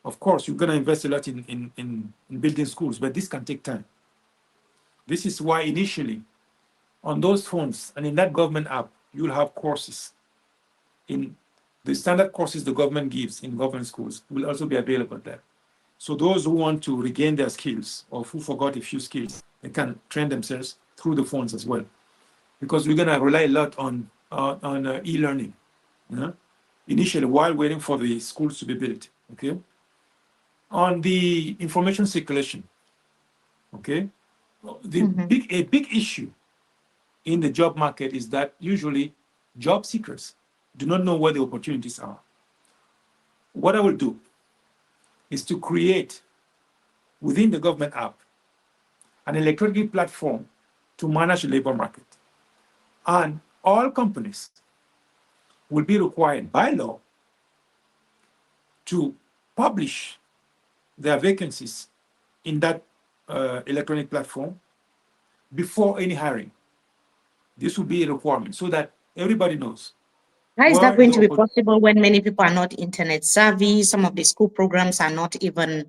B: of course, you're going to invest a lot in building schools, but this can take time. This is why initially, on those phones and in that government app, you'll have courses. In the standard courses the government gives in government schools will also be available there. So those who want to regain their skills or who forgot a few skills, they can train themselves through the phones as well. Because we're going to rely a lot on e-learning, initially while waiting for the schools to be built. Okay. On the information circulation, okay, a big issue in the job market is that usually job seekers do not know where the opportunities are. What I will do is to create within the government app an electronic platform to manage the labor market. And all companies will be required by law to publish their vacancies in that electronic platform before any hiring. This would be a requirement so that everybody knows.
A: How is that going to be possible when many people are not internet savvy? Some of the school programs are not even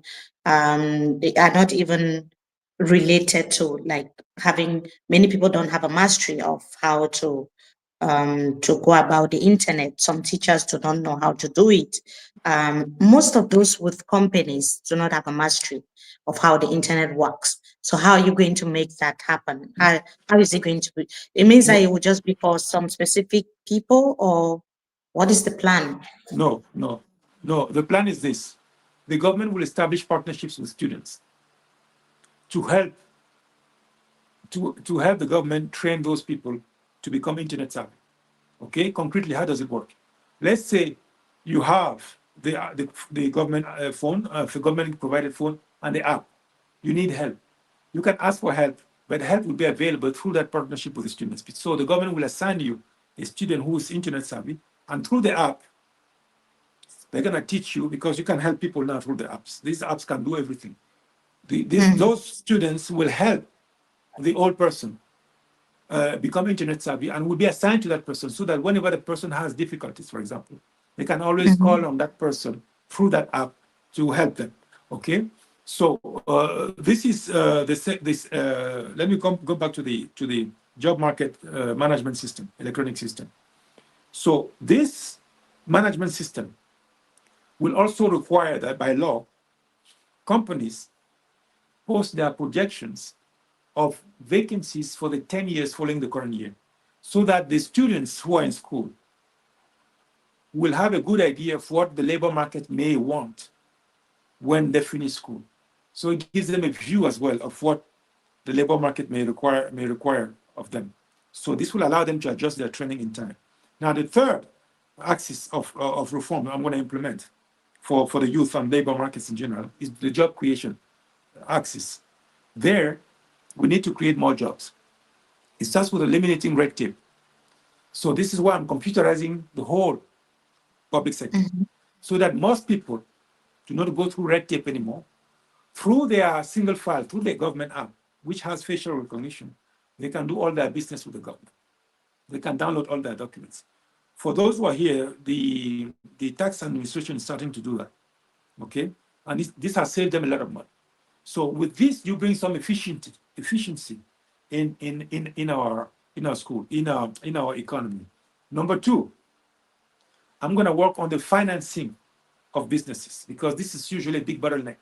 A: related to like having, many people don't have a mastery of how to go about the internet. Some teachers do not know how to do it. Most of those with companies do not have a mastery of how the internet works. So how are you going to make that happen? How is it going to be? It means that it will just be for some specific people, or what is the plan?
B: No. The plan is this. The government will establish partnerships with students to help the government train those people to become internet savvy. Okay, concretely, how does it work? Let's say you have the government phone, the government provided phone and the app. You need help. You can ask for help, but help will be available through that partnership with the students. So the government will assign you a student who is internet savvy, and through the app, they're going to teach you, because you can help people now through the apps. These apps can do everything. Those students will help the old person become internet savvy and will be assigned to that person, so that whenever the person has difficulties, for example, they can always call on that person through that app to help them. Okay, so this is let me go back to the job market management system, electronic system. So this management system will also require that by law, companies post their projections of vacancies for the 10 years following the current year, so that the students who are in school will have a good idea of what the labor market may want when they finish school. So it gives them a view as well of what the labor market may require of them. So this will allow them to adjust their training in time. Now, the third axis of reform I'm going to implement for the youth and labor markets in general is the job creation axis. There, we need to create more jobs. It starts with eliminating red tape. So this is why I'm computerizing the whole public sector, so that most people do not go through red tape anymore. Through their single file, through their government app, which has facial recognition, they can do all their business with the government. They can download all their documents. For those who are here, the tax administration is starting to do that, okay? And this has saved them a lot of money. So with this, you bring some efficiency in our school, in our economy. Number two, I'm going to work on the financing of businesses, because this is usually a big bottleneck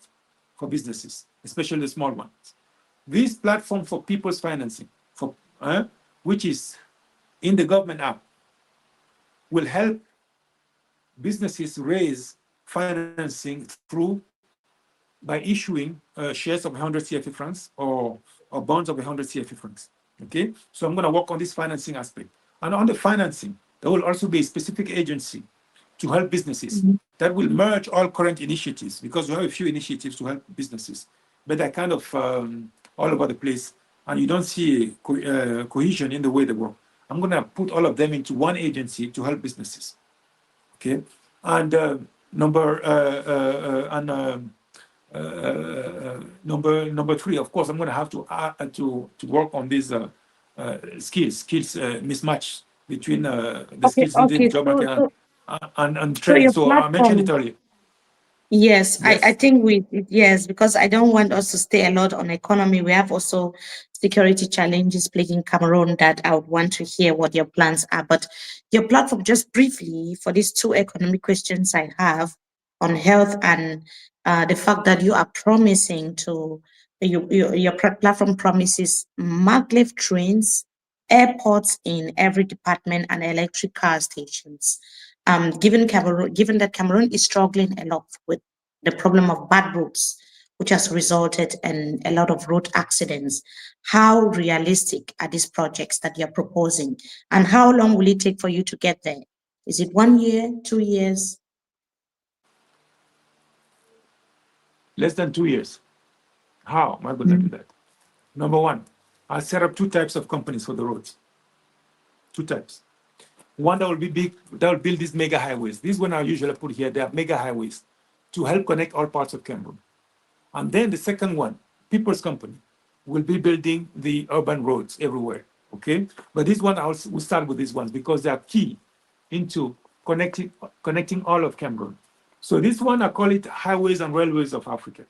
B: for businesses, especially the small ones. This platform for people's financing, which is in the government app, will help businesses raise financing by issuing shares of 100 CFA francs or bonds of 100 CFA francs. Okay, so I'm going to work on this financing aspect. And on the financing, there will also be a specific agency to help businesses that will merge all current initiatives, because we have a few initiatives to help businesses, but they're kind of all over the place, and you don't see cohesion in the way they work. I'm going to put all of them into one agency to help businesses. Okay, and number three, of course, I'm going to have to work on these skills mismatch between the skills in the job market and trade. So I mentioned it earlier.
A: Yes, I think yes, because I don't want us to stay a lot on economy. We have also security challenges plaguing Cameroon that I would want to hear what your plans are. But your platform, just briefly, for these two economic questions I have on health and the fact that you are promising to, your platform promises maglev trains, airports in every department, and electric car stations. Given that Cameroon is struggling a lot with the problem of bad roads, which has resulted in a lot of road accidents, how realistic are these projects that you're proposing? And how long will it take for you to get there? Is it 1 year, 2 years?
B: Less than 2 years. How am I going to do that? Number one, I set up two types of companies for the roads. Two types. One that will be big, that will build these mega highways. These one I usually put here, they are mega highways. to help connect all parts of Cameroon. And then the second one, People's Company, will be building the urban roads everywhere, okay? But this one, we'll start with these ones because they are key into connecting all of Cameroon. So this one, I call it Highways and Railways of Africa.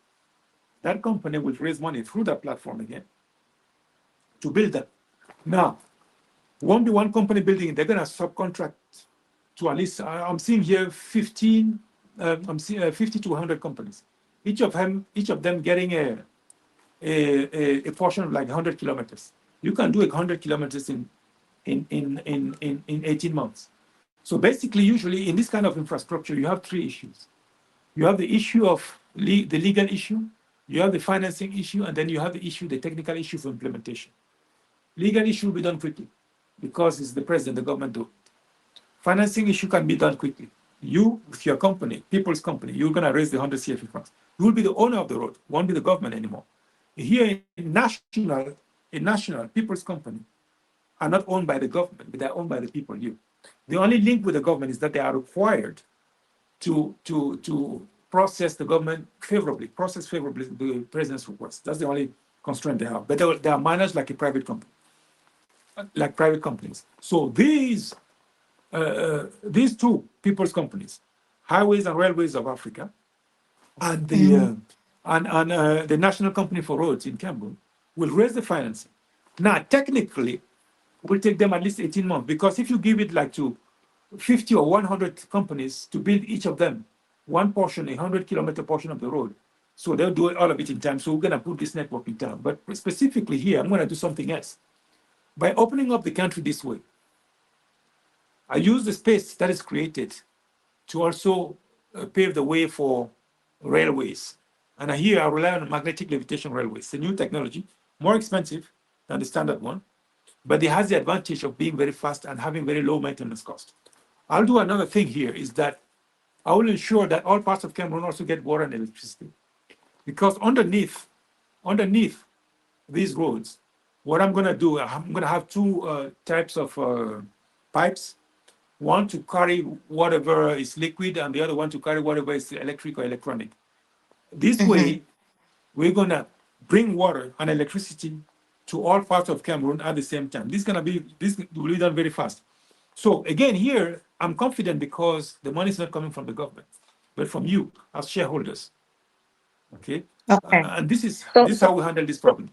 B: That company will raise money through that platform again to build that. Now, won't be one company building it, they're gonna subcontract to at least, I'm seeing here 50 to 100 companies. Each of them getting a portion of like 100 kilometers. You can do 100 kilometers in 18 months. So basically, usually in this kind of infrastructure, you have three issues. You have the issue of the legal issue, you have the financing issue, and then you have the technical issue for implementation. Legal issue will be done quickly because it's the president, the government do. Financing issue can be done quickly. You, with your company, People's Company, you're going to raise the 100 CFA francs. You will be the owner of the road, won't be the government anymore. Here in national People's Company are not owned by the government, but they're owned by the people, you. The only link with the government is that they are required to process the government favorably, the president's request. That's the only constraint they have. But they are managed like a private company, like private companies. So these two People's Companies, Highways and Railways of Africa, and the National Company for Roads in Cameroon, will raise the financing. Now, technically, it will take them at least 18 months, because if you give it like to 50 or 100 companies to build each of them one portion, a 100-kilometer portion of the road, so they'll do all of it in time. So we're going to put this network in time. But specifically here, I'm going to do something else. By opening up the country this way, I use the space that is created to also pave the way for railways. And here I rely on magnetic levitation railways. It's a new technology, more expensive than the standard one, but it has the advantage of being very fast and having very low maintenance cost. I'll do another thing here is that I will ensure that all parts of Cameroon also get water and electricity. Because underneath these roads, what I'm going to do, I'm going to have two types of pipes. One to carry whatever is liquid and the other one to carry whatever is electric or electronic. This way, we're going to bring water and electricity to all parts of Cameroon at the same time. This will be done very fast. So again, here, I'm confident because the money is not coming from the government, but from you as shareholders. Okay? And this is how we handle this problem.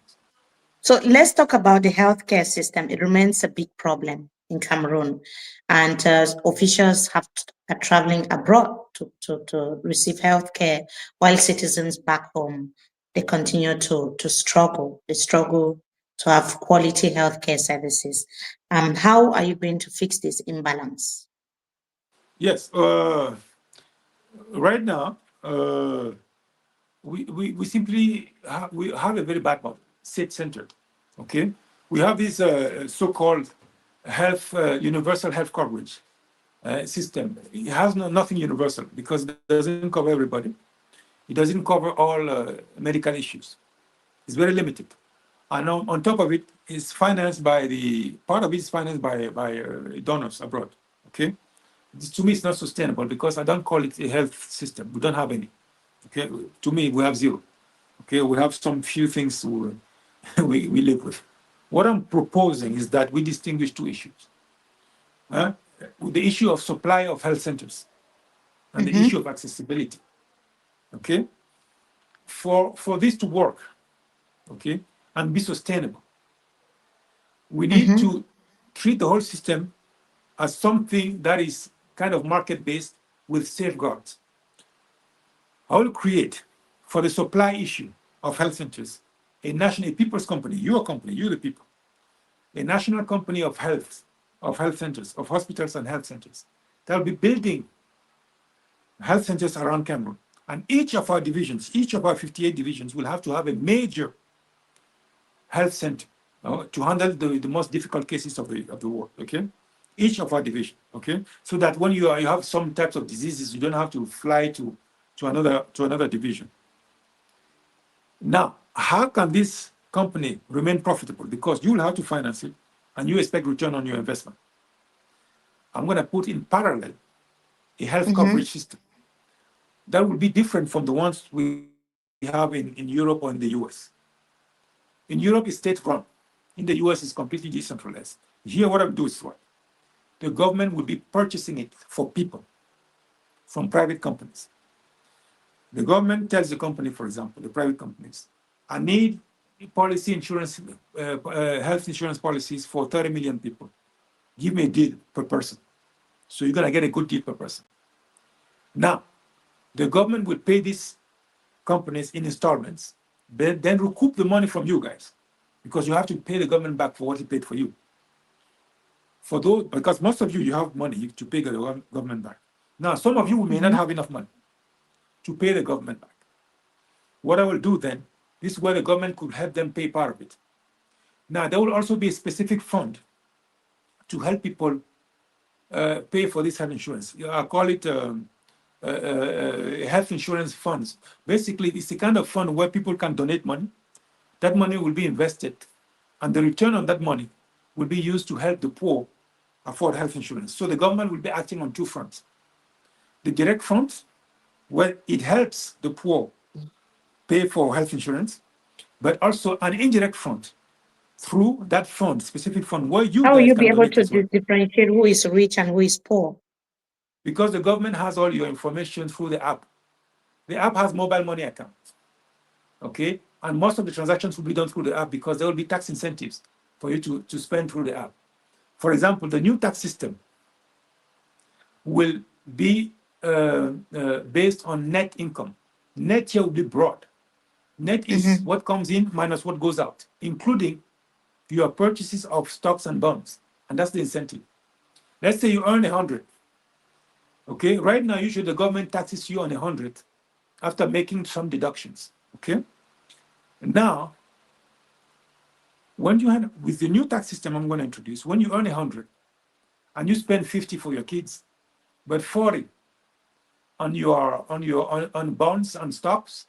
A: So let's talk about the healthcare system. It remains a big problem in Cameroon, and officials are traveling abroad to receive healthcare, while citizens back home, they continue to struggle. They struggle to have quality healthcare services. How are you going to fix this imbalance?
B: Yes, right now, we simply have a very bad model, state-centered. Okay, we have this so-called universal health coverage system. It has nothing universal because it doesn't cover everybody. It doesn't cover all medical issues. It's very limited. And on top of it, it's financed by part of it is financed by donors abroad. Okay, to me, it's not sustainable because I don't call it a health system. We don't have any. Okay, to me, we have zero. Okay, we have some few things we live with. What I'm proposing is that we distinguish two issues. The issue of supply of health centers and the issue of accessibility. Okay, for this to work, okay, and be sustainable, we need to treat the whole system as something that is kind of market-based with safeguards. I will create, for the supply issue of health centers, a People's Company, your company, you the people, a national company of health centers, of hospitals and health centers, that will be building health centers around Cameroon. And each of our divisions, each of our 58 divisions will have to have a major health center to handle the most difficult cases of the world, okay? Each of our divisions, okay? So that when you have some types of diseases, you don't have to fly to another division. Now, how can this company remain profitable? Because you will have to finance it and you expect return on your investment. I'm going to put in parallel a health coverage system. that will be different from the ones we have in Europe or in the US. In Europe, it's state-run. In the US, it's completely decentralized. Here, what I do is what? The government will be purchasing it for people from private companies. The government tells the company, for example, the private companies, I need policy insurance, health insurance policies for 30 million people. Give me a deal per person. So you're going to get a good deal per person. Now, the government will pay these companies in installments, then recoup the money from you guys, because you have to pay the government back for what he paid for you. For those, because most of you have money to pay the government back. Now, some of you may not have enough money to pay the government back. What I will do then, this is where the government could help them pay part of it. Now, there will also be a specific fund to help people pay for this health insurance. I call it health insurance funds. Basically, it's the kind of fund where people can donate money. That money will be invested, and the return on that money will be used to help the poor afford health insurance. So the government will be acting on two fronts. The direct front, where it helps the poor pay for health insurance, but also an indirect front through that fund, specific fund, where you
A: How will
B: guys
A: you be
B: can
A: able
B: donate
A: to
B: as well.
A: differentiate who is rich and who is poor?
B: Because the government has all your information through the app. The app has mobile money accounts, okay? And most of the transactions will be done through the app because there will be tax incentives for you to spend through the app. For example, the new tax system will be based on net income. Net here will be broad. Net is what comes in minus what goes out, including your purchases of stocks and bonds. And that's the incentive. Let's say you earn 100. Okay, right now, usually the government taxes you on 100 after making some deductions. Okay, and now, when you have, with the new tax system I'm going to introduce, when you earn 100 and you spend 50 for your kids, but 40 on bonds and stocks,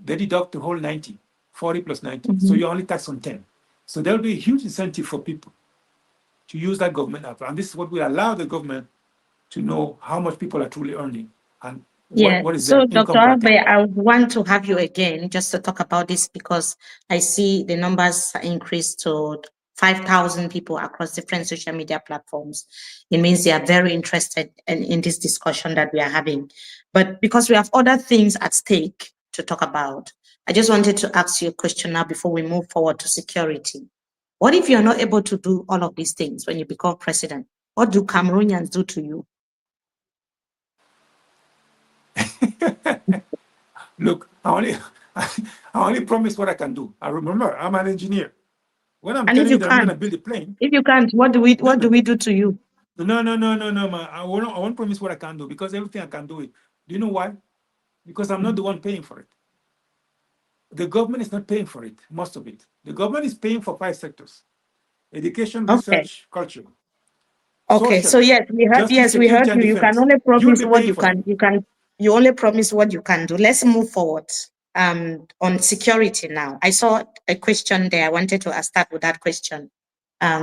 B: they deduct the whole 90, 40 plus 90. So you only tax on 10. So there'll be a huge incentive for people to use that government app. And this is what will allow the government to know how much people are truly earning and what is their
A: So Dr.
B: income bracket.
A: Hagbe, I would want to have you again just to talk about this because I see the numbers increased to 5,000 people across different social media platforms. It means they are very interested in this discussion that we are having. But because we have other things at stake to talk about, I just wanted to ask you a question now before we move forward to security. What if you're not able to do all of these things when you become president? What do Cameroonians do to you?
B: Look, I only promise what I can do. I remember I'm an engineer. When I'm telling you that I'm going to build a plane,
A: if you can't, what do we do to you?
B: No, man. I won't promise what I can do because everything I can do it. Do you know why? Because I'm not the one paying for it. The government is not paying for it, most of it. The government is paying for 5 sectors: education, research, culture.
A: Okay,
B: social,
A: so yes,
B: justice,
A: we heard
B: security, and
A: you. You can
B: defense.
A: only
B: You will
A: promise
B: be
A: what
B: paying
A: you
B: for them.
A: can. You only promise what you can do. Let's move forward. On security now. I saw a question there. I wanted to start with that question.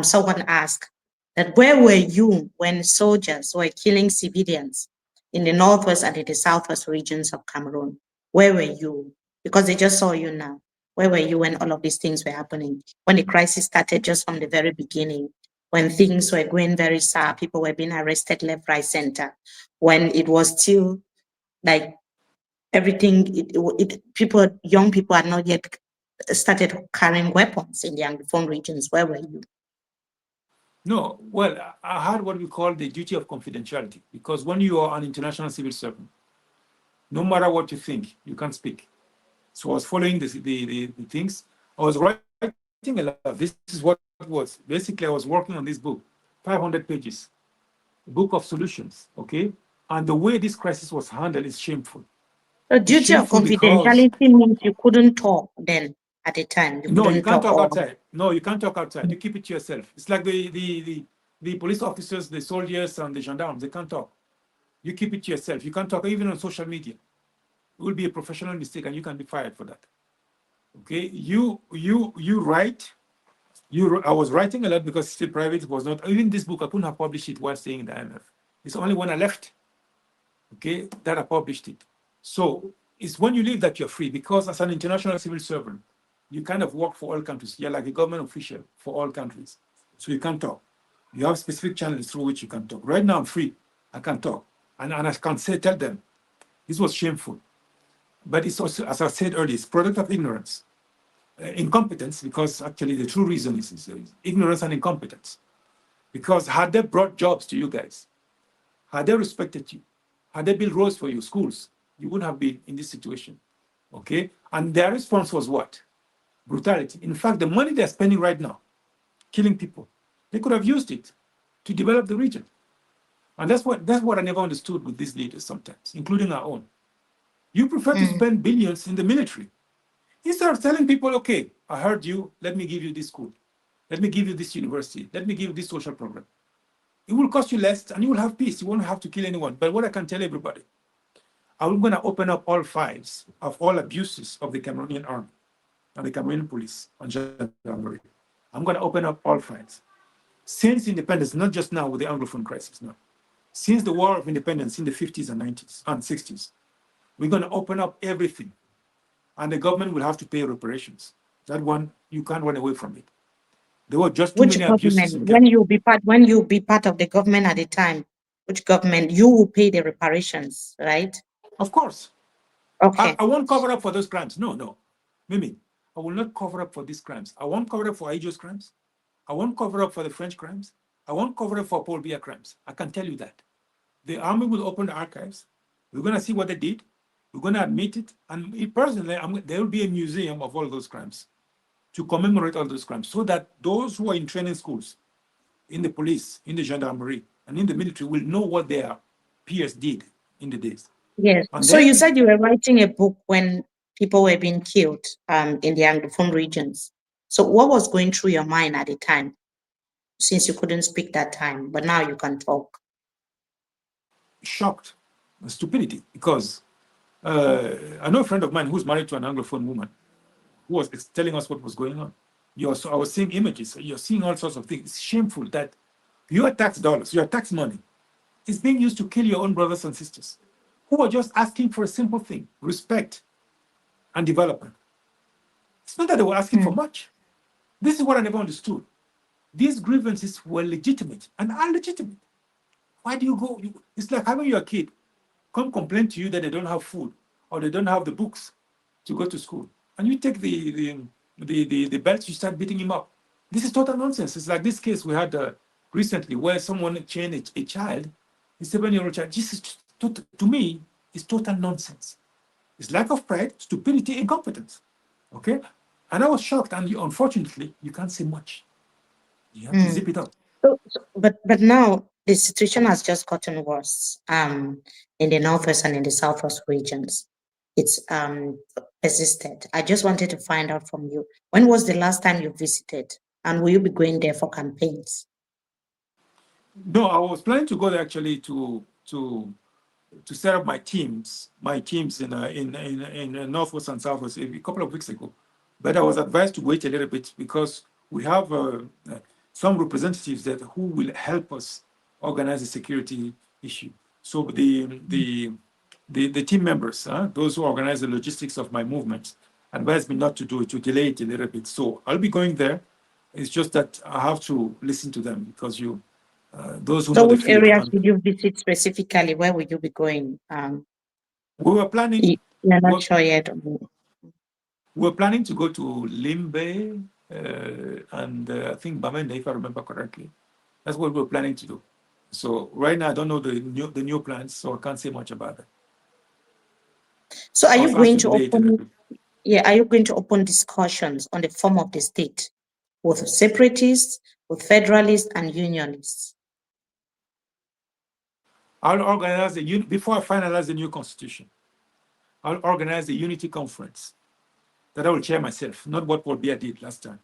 A: Someone asked that where were you when soldiers were killing civilians in the northwest and in the southwest regions of Cameroon? Where were you? Because they just saw you now. Where were you when all of these things were happening? When the crisis started just from the very beginning, when things were going very sour, people were being arrested left, right, center, when it was still like everything, young people had not yet started carrying weapons in the Anglophone regions. Where were you?
B: No, well, I had what we call the duty of confidentiality, because when you are an international civil servant, no matter what you think, you can't speak. So I was following the things. I was writing a lot. This is what it was. Basically, I was working on this book, 500 pages, a book of solutions, okay? And the way this crisis was handled is shameful.
A: The duty of confidentiality means you couldn't talk then at the time.
B: No, you can't talk outside. No, you can't talk outside. You keep it to yourself. It's like the police officers, the soldiers, and the gendarmes. They can't talk. You keep it to yourself. You can't talk even on social media. It will be a professional mistake, and you can be fired for that. Okay, you write. I was writing a lot because it's still private. It was not even this book. I couldn't have published it while staying in the IMF. It's only when I left. okay, that I published it. So it's when you leave that you're free, because as an international civil servant, you kind of work for all countries. You're like a government official for all countries. So you can talk. You have specific channels through which you can talk. Right now I'm free. I can talk. And I can say, tell them, this was shameful. But it's also, as I said earlier, it's product of ignorance, incompetence, because actually the true reason is ignorance and incompetence. Because had they brought jobs to you guys, had they respected you, had they built roads for you, schools, you wouldn't have been in this situation, okay? And their response was what? Brutality. In fact, the money they're spending right now, killing people, they could have used it to develop the region. And that's what I never understood with these leaders sometimes, including our own. You prefer to spend billions in the military instead of telling people, okay, I heard you, let me give you this school, let me give you this university, let me give you this social program. It will cost you less and you will have peace. You won't have to kill anyone. But what I can tell everybody, I'm going to open up all files of all abuses of the Cameroonian army and the Cameroonian police and gendarmerie. I'm going to open up all files. Since independence, not just now with the Anglophone crisis, no. Since the War of Independence in the 50s and 90s and 60s, we're going to open up everything. And the government will have to pay reparations. That one, you can't run away from it. There were just too
A: Which
B: many abuses
A: government?
B: in
A: When
B: Cameroon.
A: you be part of the government at the time, which government you will pay the reparations, right?
B: Of course.
A: Okay.
B: I won't cover up for those crimes. No. Mimi, I will not cover up for these crimes. I won't cover up for Aïdjo's crimes. I won't cover up for the French crimes. I won't cover up for Paul Biya crimes. I can tell you that. The army will open the archives. We're going to see what they did. We're going to admit it. And personally, there will be a museum of all those crimes to commemorate all those crimes so that those who are in training schools, in the police, in the gendarmerie, and in the military will know what their peers did in the days.
A: Yes.
B: And
A: So you
B: then,
A: said you were writing a book when people were being killed in the Anglophone regions. So what was going through your mind at the time, since you couldn't speak that time, but now you can talk?
B: shocked, stupidity, because I know a friend of mine who's married to an Anglophone woman who was telling us what was going on. I was seeing images, you're seeing all sorts of things. It's shameful that your tax dollars, your tax money, is being used to kill your own brothers and sisters who are just asking for a simple thing, respect and development. It's not that they were asking for much. This is what I never understood. These grievances were legitimate and are legitimate. Why do you go? It's like having your kid come complain to you that they don't have food or they don't have the books to go to school. And you take the belt, you start beating him up. This is total nonsense. It's like this case we had recently where someone chained a child, a 7-year-old child. This is, to me, is total nonsense. It's lack of pride, stupidity, incompetence. Okay? And I was shocked. And unfortunately, you can't say much. You have to zip it up.
A: But now the situation has just gotten worse in the northwest and in the southwest regions. It's persisted. I just wanted to find out from you, when was the last time you visited, and will you be going there for campaigns?
B: No, I was planning to go there actually to set up my teams in northwest and southwest a couple of weeks ago, but I was advised to wait a little bit because we have some representatives who will help us organize the security issue. So the team members, those who organize the logistics of my movement, advised me not to do it, to delay it a little bit. So I'll be going there. It's just that I have to listen to them because those who
A: So
B: know the
A: which
B: field.
A: areas will you visit specifically? Where will you be going?
B: We were planning.
A: You're not
B: we
A: sure yet.
B: were planning to go to Limbe and I think Bamenda, if I remember correctly. That's what we were planning to do. So right now I don't know the new plans, so I can't say much about it.
A: So are
B: I
A: you
B: was asked
A: going
B: to
A: to
B: delay it a little
A: open?
B: bit.
A: Yeah, are you going to open discussions on the form of the state with separatists, with federalists, and unionists?
B: I'll organize before I finalize the new constitution. I'll organize the unity conference that I will chair myself, not what Paul Biya did last time.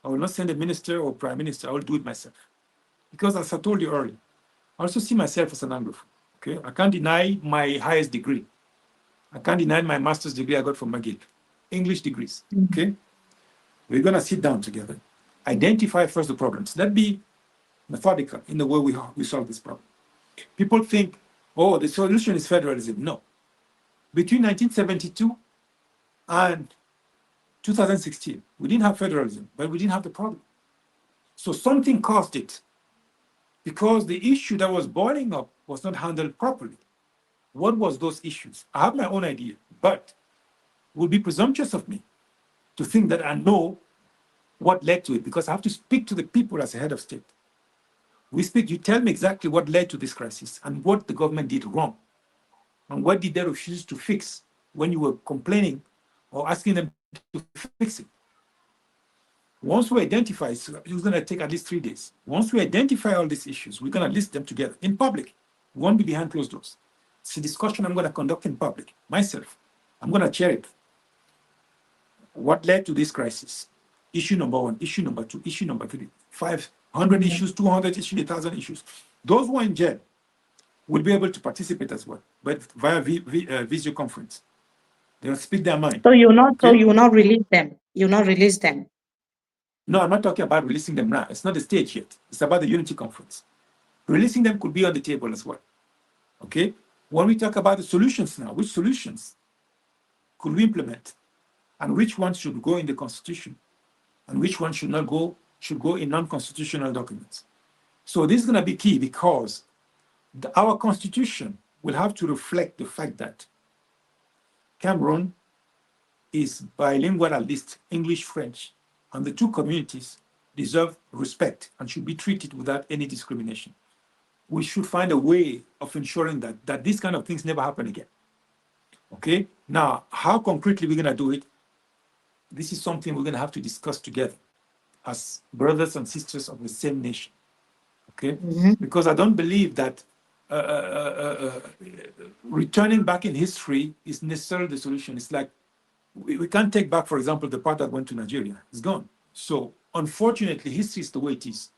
B: I will not send a minister or prime minister. I will do it myself. Because as I told you earlier, I also see myself as an Anglophone. Okay, I can't deny my highest degree. I can't deny my master's degree I got from McGill. English degrees. Okay, we're gonna sit down together, identify first the problems. Let's be methodical in the way we solve this problem. People think oh, the solution is federalism. No. Between 1972 and 2016, we didn't have federalism, but we didn't have the problem. So something caused it, because the issue that was boiling up was not handled properly. What was those issues? I have my own idea, but it would be presumptuous of me to think that I know what led to it, because I have to speak to the people as a head of state. You tell me exactly what led to this crisis and what the government did wrong, and what did they refuse to fix when you were complaining or asking them to fix it. Once we identify, it's going to take at least 3 days. Once we identify all these issues, we're going to list them together in public. We won't be behind closed doors. It's a discussion I'm going to conduct in public, myself. I'm going to chair it. What led to this crisis? Issue number 1, issue number 2, issue number 3, 500 issues, 200 issues, 1,000 issues. Those who are in jail will be able to participate as well, but via video conference. They'll speak their mind.
A: So you will not release them. You will not release them.
B: No, I'm not talking about releasing them now. It's not the stage yet. It's about the Unity Conference. Releasing them could be on the table as well. Okay? When we talk about the solutions now, which solutions could we implement? And which ones should go in the Constitution? And which ones should not go, should go in non-constitutional documents? So this is going to be key, because our Constitution will have to reflect the fact that Cameroon is bilingual, at least English, French, and the two communities deserve respect and should be treated without any discrimination. We should find a way of ensuring that these kind of things never happen again. Okay? Now, how concretely we're going to do it, this is something we're going to have to discuss together as brothers and sisters of the same nation. Okay? Because I don't believe that returning back in history is necessarily the solution. It's like, we can't take back, for example, the part that went to Nigeria. It's gone. So unfortunately, history is the way it is.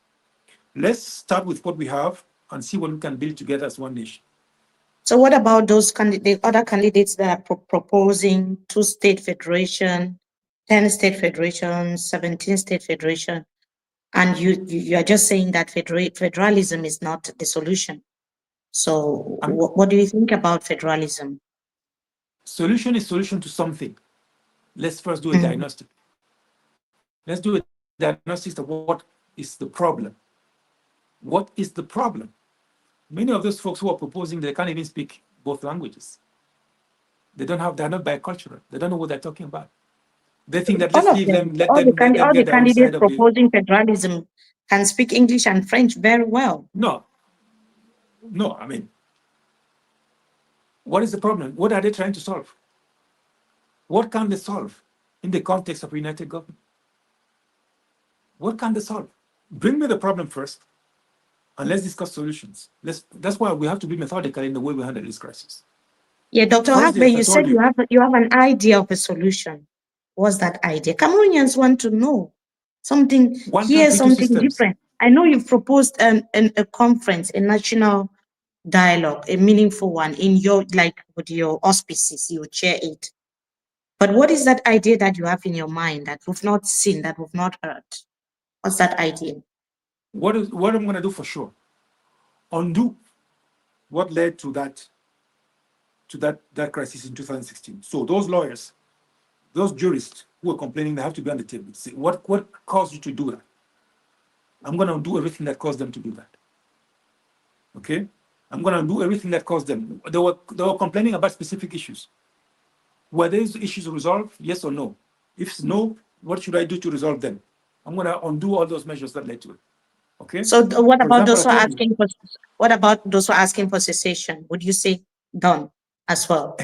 B: Let's start with what we have and see what we can build together as one nation.
A: So what about those the other candidates that are proposing 2-state federation, 10-state federation, 17-state federation, and you are just saying that federalism is not the solution? So what do you think about federalism?
B: Solution is solution to something. Let's first do a diagnostic. Let's do a diagnostic of what is the problem. What is the problem? Many of those folks who are proposing, they can't even speak both languages. They're not bicultural. They don't know what they're talking about. They think that let's leave them, let them get
A: all the
B: their own side
A: candidates
B: of the...
A: proposing federalism can speak English and French very well.
B: No, I mean, what is the problem? What are they trying to solve? What can they solve in the context of a united government? What can they solve? Bring me the problem first, and let's discuss solutions. That's why we have to be methodical in the way we handle this crisis.
A: Yeah, Dr. Hagbe, you said you have an idea of a solution. What's that idea? Cameroonians want to know something, hear something different. I know you've proposed a conference, a national dialogue, a meaningful one in your, like with your auspices, you chair it. But what is that idea that you have in your mind that we've not seen, that we've not heard? What's that idea?
B: What I'm going to do for sure? Undo what led to that crisis in 2016. So those lawyers, those jurists who are complaining, they have to be on the table. Say, what caused you to do that? I'm going to undo everything that caused them to do that. Okay? I'm going to undo everything that caused them. They were complaining about specific issues. Were these issues resolved? Yes or no? If no, what should I do to resolve them? I'm going to undo all those measures that led to it. Okay.
A: So what about those who are asking for? What about those who are asking for cessation? Would you say done as well?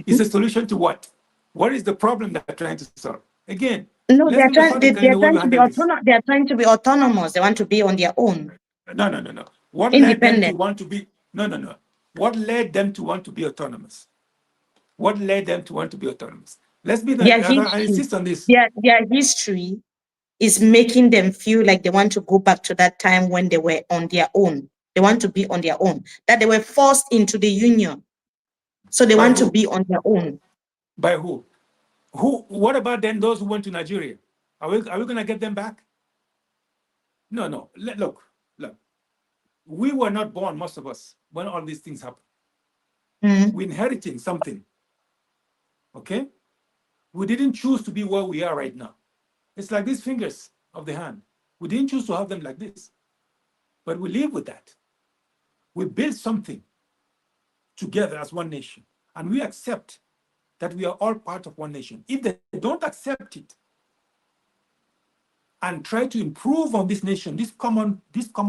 B: It's a solution to what? What is the problem that they're trying to solve? Again,
A: no, they're trying to be autonomous. They are trying to be autonomous. They want to be on their own.
B: No. What
A: independent.
B: Led them to want to be? No. What led them to want to be autonomous? What led them to want to be autonomous? Let's be the. I insist on this.
A: Their history is making them feel like they want to go back to that time when they were on their own. They want to be on their own. That they were forced into the union. So they want to be on their own.
B: By who? What about then those who went to Nigeria? Are we going to get them back? No. Look. We were not born, most of us, when all these things happen.
A: Mm.
B: We're inheriting something, okay? We didn't choose to be where we are right now. It's like these fingers of the hand. We didn't choose to have them like this, but we live with that. We build something together as one nation, and we accept that we are all part of one nation. If they don't accept it and try to improve on this nation, this common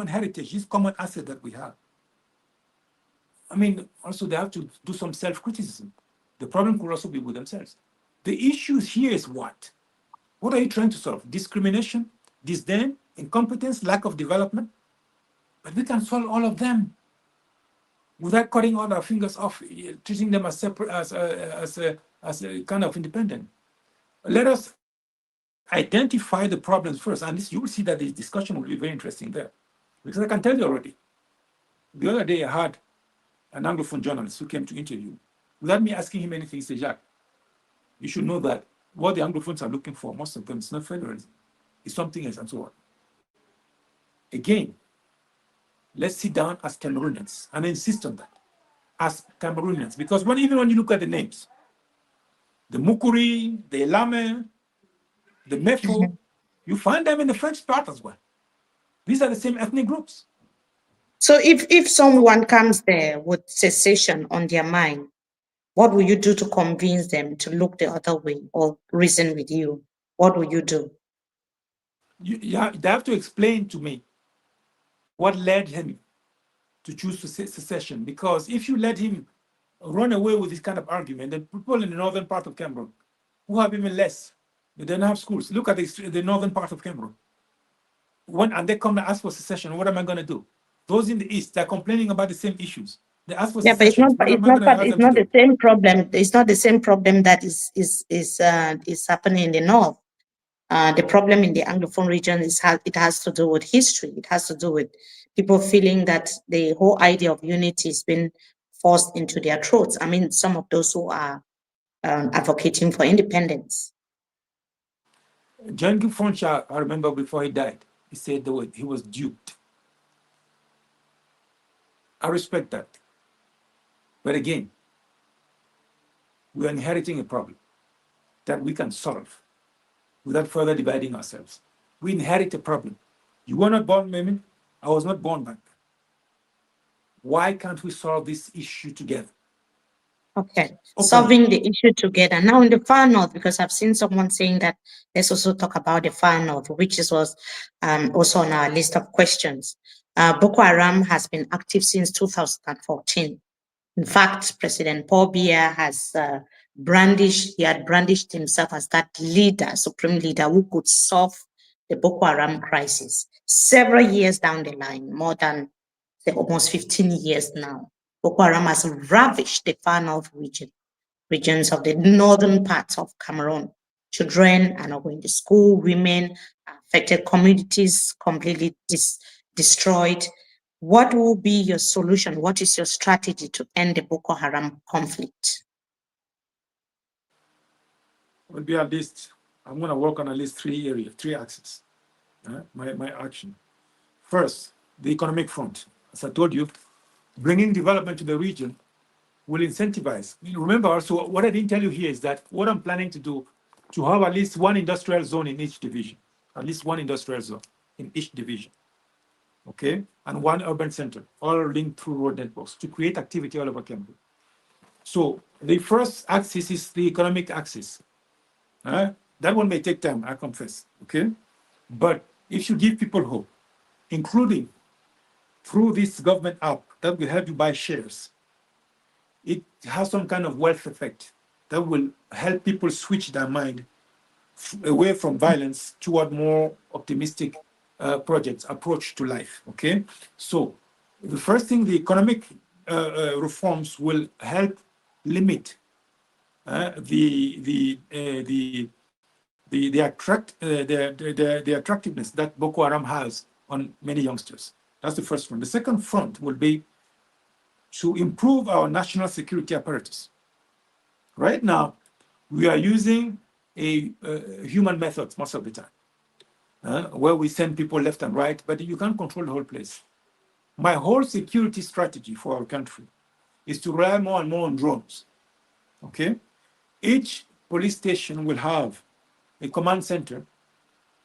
B: heritage, this common asset that we have, I mean, also they have to do some self-criticism. The problem could also be with themselves. The issue here is what? What are you trying to solve? Discrimination, disdain, incompetence, lack of development? But we can solve all of them without cutting all our fingers off, treating them as separate, as a kind of independent. Let us identify the problems first, and this, you will see that the discussion will be very interesting there. Because I can tell you already, the other day I had an Anglophone journalist who came to interview. Without me asking him anything, he said, Jacques, you should know that what the Anglophones are looking for, most of them, it's not federalism, it's something else, and so on. Again, let's sit down as Cameroonians and insist on that, as Cameroonians, because even when you look at the names, the Mukuri, the Lame, the Mefo, you find them in the French part as well. These are the same ethnic groups.
A: So if someone comes there with secession on their mind, what will you do to convince them to look the other way or reason with you? What will you do?
B: They have to explain to me what led him to choose secession. Because if you let him run away with this kind of argument, the people in the northern part of Cameroon, who have even less, they don't have schools. Look at the northern part of Cameroon. And they come and ask for secession, what am I going to do? Those in the east, they're complaining about the same issues. They ask for secession.
A: But it's not the same problem. It's not the same problem that is happening in the north. The problem in the Anglophone region it has to do with history. It has to do with people feeling that the whole idea of unity has been forced into their throats. I mean, some of those who are advocating for independence.
B: John Foncha, I remember before he died, he said he was duped. I respect that. But again, we are inheriting a problem that we can solve without further dividing ourselves. We inherit a problem. You were not born, Mimi. I was not born back then. Why can't we solve this issue together?
A: Okay, solving the issue together. Now in the far north, because I've seen someone saying that let's also talk about the far north, which was also on our list of questions. Boko Haram has been active since 2014. In fact, President Paul Biya has brandished himself as that leader, supreme leader who could solve the Boko Haram crisis. Several years down the line, more than almost 15 years now, Boko Haram has ravished the far north regions of the northern parts of Cameroon. Children are not going to school, women, affected communities completely destroyed. What will be your solution? What is your strategy to end the Boko Haram conflict?
B: Will be at least, I'm going to work on at least three axes. My action. First, the economic front. As I told you, bringing development to the region will incentivize. Remember also, what I didn't tell you here is that what I'm planning to do, to have at least one industrial zone in each division, at least one industrial zone in each division, okay? And one urban center, all linked through road networks to create activity all over Cameroon. So the first axis is the economic axis. That one may take time, I confess, okay? But if you give people hope, including through this government app that will help you buy shares, it has some kind of wealth effect that will help people switch their mind away from violence toward more optimistic approach to life, okay? So the first thing, the economic reforms will help limit the attractiveness that Boko Haram has on many youngsters. That's the first one. The second front will be to improve our national security apparatus. Right now, we are using human methods most of the time, where we send people left and right, but you can't control the whole place. My whole security strategy for our country is to rely more and more on drones. Okay? Each police station will have a command center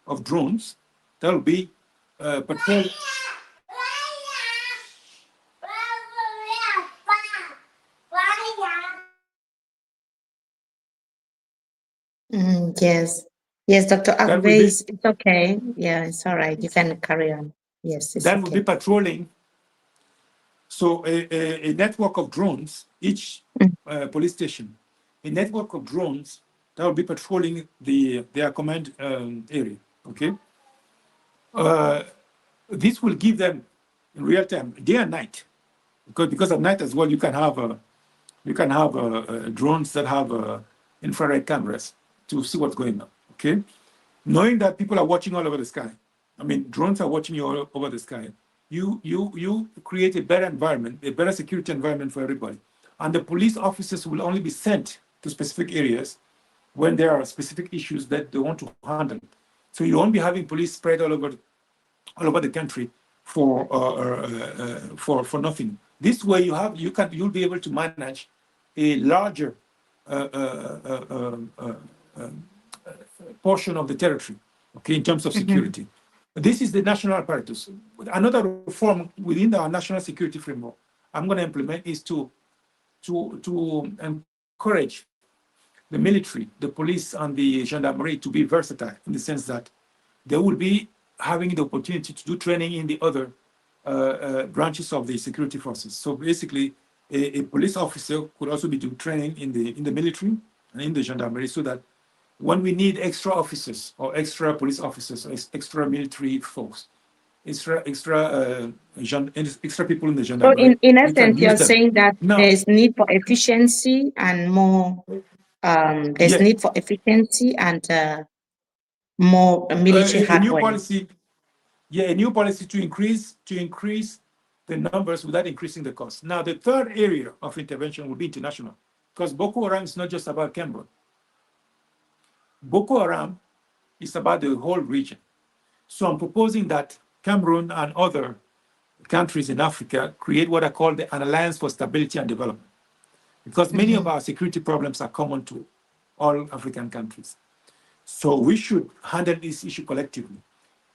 B: of drones that will be patrol.
A: Yes. Yes, Dr.
B: That will
A: Hagbe,
B: be
A: it's okay. Yeah, it's all right. You can carry on. Yes, it's
B: that will be
A: okay.
B: patrolling. So a network of drones, each
A: Mm.
B: police station, a network of drones that will be patrolling their command area. Okay, this will give them in real time, day and night, because at night as well you can have drones that have infrared cameras to see what's going on. Okay, knowing that people are watching all over the sky. I mean, drones are watching you all over the sky. You create a better environment, a better security environment for everybody. And the police officers will only be sent to specific areas when there are specific issues that they want to handle. So you won't be having police spread all over the country for nothing. This way, you'll be able to manage a larger uh, uh, uh, uh, uh, portion of the territory, okay, in terms of
A: Mhm.
B: security. This is the national apparatus. Another reform within our national security framework I'm going to implement is to encourage the military, the police, and the gendarmerie to be versatile in the sense that they will be having the opportunity to do training in the other branches of the security forces. So basically, a police officer could also be doing training in the military and in the gendarmerie, so that when we need extra officers or extra police officers or extra military folks, extra people in the
A: So
B: gendarmerie,
A: in
B: we can
A: essence,
B: use
A: you're
B: them.
A: saying that
B: Now,
A: there's need for efficiency and more, there's
B: yeah,
A: need for efficiency and more military
B: a new
A: hardware.
B: policy, yeah, a new policy to increase the numbers without increasing the cost. Now, the third area of intervention will be international, because Boko Haram is not just about Cameroon. Boko Haram is about the whole region. So I'm proposing that Cameroon and other countries in Africa create what I call an alliance for stability and development, because many of
A: Mhm.
B: our security problems are common to all African countries. So we should handle this issue collectively.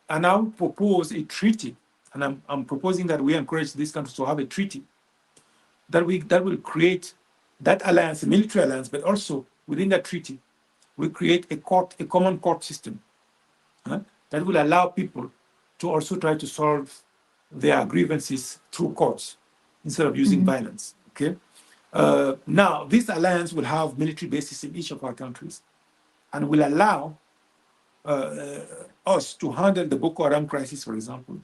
B: And I'll propose a treaty, and I'm proposing that we encourage these countries to have a treaty that will create that alliance, a military alliance, but also within that treaty, we create a common court system, huh, that will allow people to also try to solve their grievances through courts instead of using
A: Mhm.
B: violence. Okay. Now, this alliance will have military bases in each of our countries and will allow us to handle the Boko Haram crisis, for example,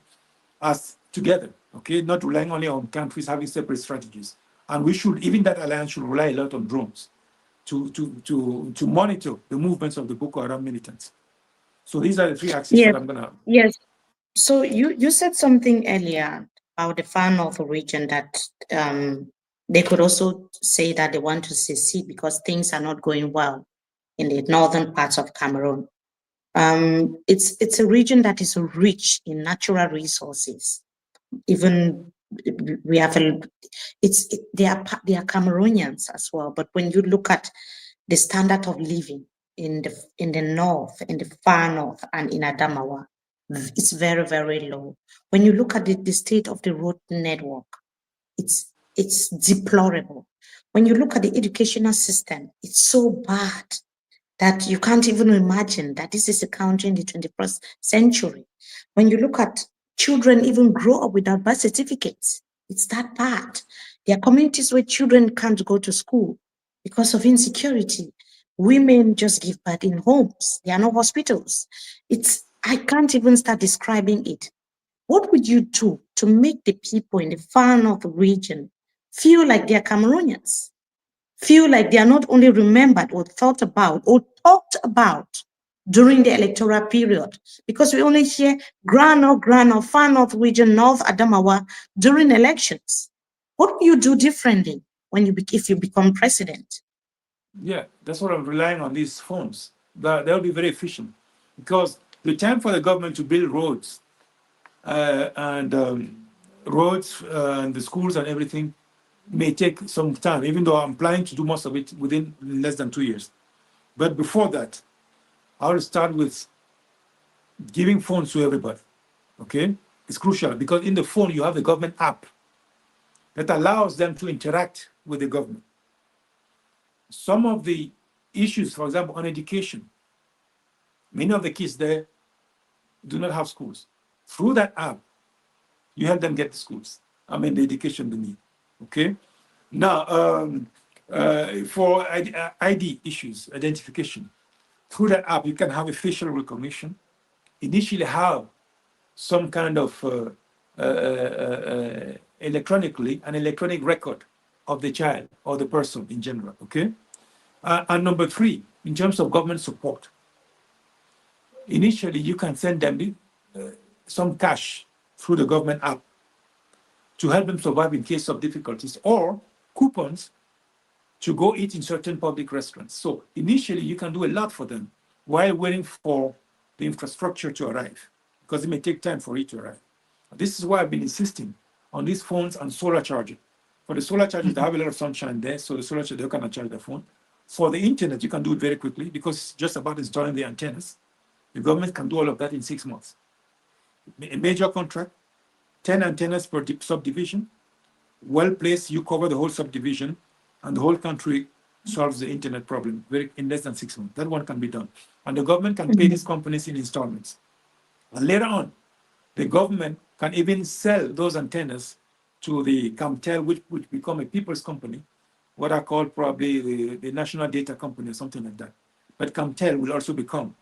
B: as together, okay, not relying only on countries having separate strategies. And even that alliance should rely a lot on drones to monitor the movements of the Boko Haram militants. So these are the three axes
A: Yes,
B: that I'm gonna.
A: yes. So you said something earlier about the far north region that they could also say that they want to secede because things are not going well in the northern parts of Cameroon. It's a region that is rich in natural resources. Even we have they are Cameroonians as well. But when you look at the standard of living in the north, in the far north, and in Adamawa, it's very, very low. When you look at the state of the road network, it's deplorable. When you look at the educational system, it's so bad that you can't even imagine that this is a country in the 21st century. When you look at children even grow up without birth certificates, it's that bad. There are communities where children can't go to school because of insecurity. Women just give birth in homes. There are no hospitals. I can't even start describing it. What would you do to make the people in the far north region feel like they're Cameroonians? Feel like they are not only remembered or thought about or talked about during the electoral period, because we only hear Grand or Far North region, North Adamawa during elections. What will you do differently if you become president?
B: Yeah, that's what I'm relying on these funds. They'll be very efficient, because the time for the government to build roads and roads and the schools and everything may take some time, even though I'm planning to do most of it within less than 2 years. But before that, I will start with giving phones to everybody. Okay, it's crucial because in the phone you have the government app that allows them to interact with the government. Some of the issues, for example, on education, many of the kids there do not have schools. Through that app, you help them get to schools. I mean, the education they need. Okay. Now, for ID issues, identification, through that app, you can have a facial recognition. Initially, have some kind of electronically an electronic record of the child or the person in general. Okay. And number three, in terms of government support, initially you can send them some cash through the government app to help them survive in case of difficulties, or coupons to go eat in certain public restaurants. So initially you can do a lot for them while waiting for the infrastructure to arrive, because it may take time for it to arrive. This is why I've been insisting on these phones and solar charging. For the solar chargers, they have a lot of sunshine there, so the solar charger, they cannot charge their phone. For the internet, you can do it very quickly because it's just about installing the antennas. The government can do all of that in 6 months. A major contract, 10 antennas per subdivision, well placed, you cover the whole subdivision, and the whole country solves the internet problem in less than 6 months. That one can be done. And the government can pay these companies in installments. And later on, the government can even sell those antennas to the Camtel, which would become a people's company, what I call probably the national data company or something like that. But Camtel will also become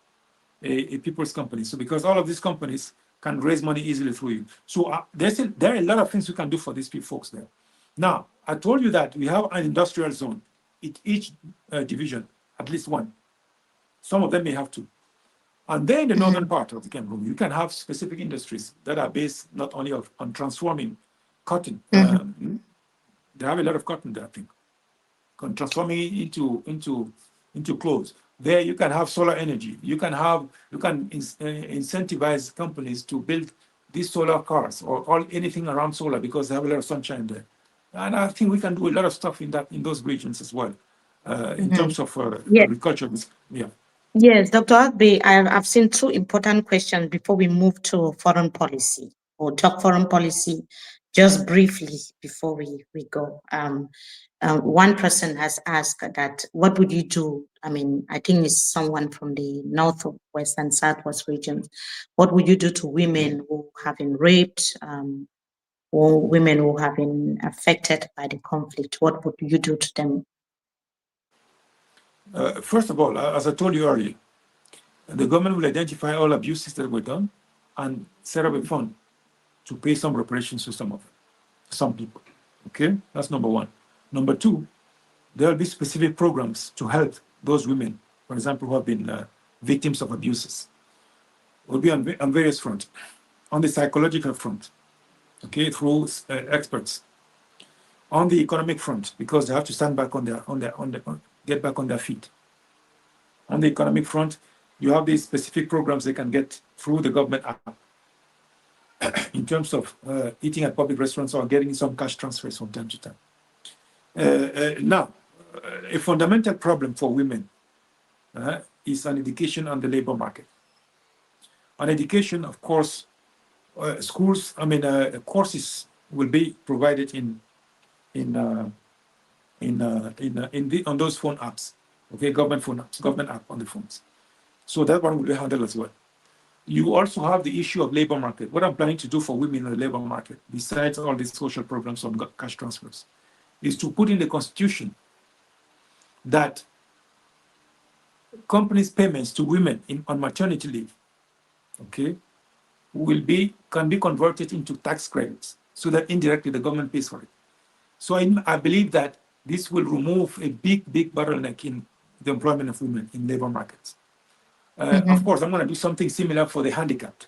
B: a people's company. So because all of these companies can raise money easily through you. So there are a lot of things we can do for these folks there. Now, I told you that we have an industrial zone in each division, at least one. Some of them may have two. And then in the northern part of the Cameroon, you can have specific industries that are based not only on transforming cotton. They have a lot of cotton there, I think. Transforming it into clothes. There you can have solar energy. You can incentivize companies to build these solar cars or anything around solar because they have a lot of sunshine there. And I think we can do a lot of stuff in those regions as well, in terms of
A: Yes,
B: agriculture. Yeah.
A: yes, Dr. Agbe, I've seen two important questions before we move to foreign policy or talk foreign policy just briefly before we go. One person has asked that, what would you do? I mean, I think it's someone from the northwest and southwest regions. What would you do to women who have been raped, or women who have been affected by the conflict? What would you do to them?
B: First of all, as I told you earlier, the government will identify all abuses that were done and set up a fund to pay some reparations to some people. Okay, that's number one. Number two, there will be specific programs to help those women, for example, who have been victims of abuses. It will be on various fronts. On the psychological front, okay, through experts. On the economic front, because they have to stand back get back on their feet. On the economic front, you have these specific programs they can get through the government app in terms of eating at public restaurants or getting some cash transfers from time to time. Now, a fundamental problem for women is on education and the labor market. On education, of course, schools, courses will be provided on those phone apps, okay, government phone apps, government app on the phones. So that one will be handled as well. You also have the issue of labor market. What I'm planning to do for women in the labor market, besides all these social programs on cash transfers, is to put in the constitution that companies' payments to women on maternity leave, okay, can be converted into tax credits so that indirectly the government pays for it. So I believe that this will remove a big bottleneck in the employment of women in labor markets. Of course, I'm going to do something similar for the handicapped.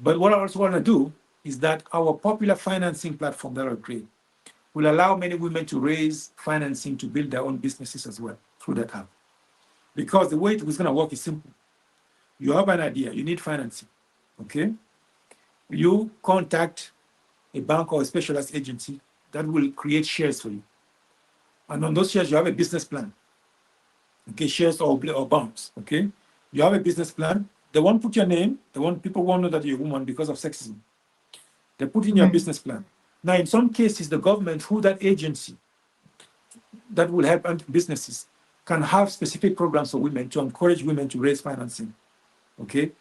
B: But what I also want to do is that our popular financing platform that I'll create will allow many women to raise financing to build their own businesses as well through that app. Because the way it was going to work is simple. You have an idea, you need financing, okay? You contact a bank or a specialized agency that will create shares for you. And on those shares, you have a business plan. Okay, shares or bonds. Okay, you have a business plan. They won't put your name. People won't know that you're a woman because of sexism. They put in your business plan. Now, in some cases, the government, through that agency that will help businesses, can have specific programs for women to encourage women to raise financing. Okay,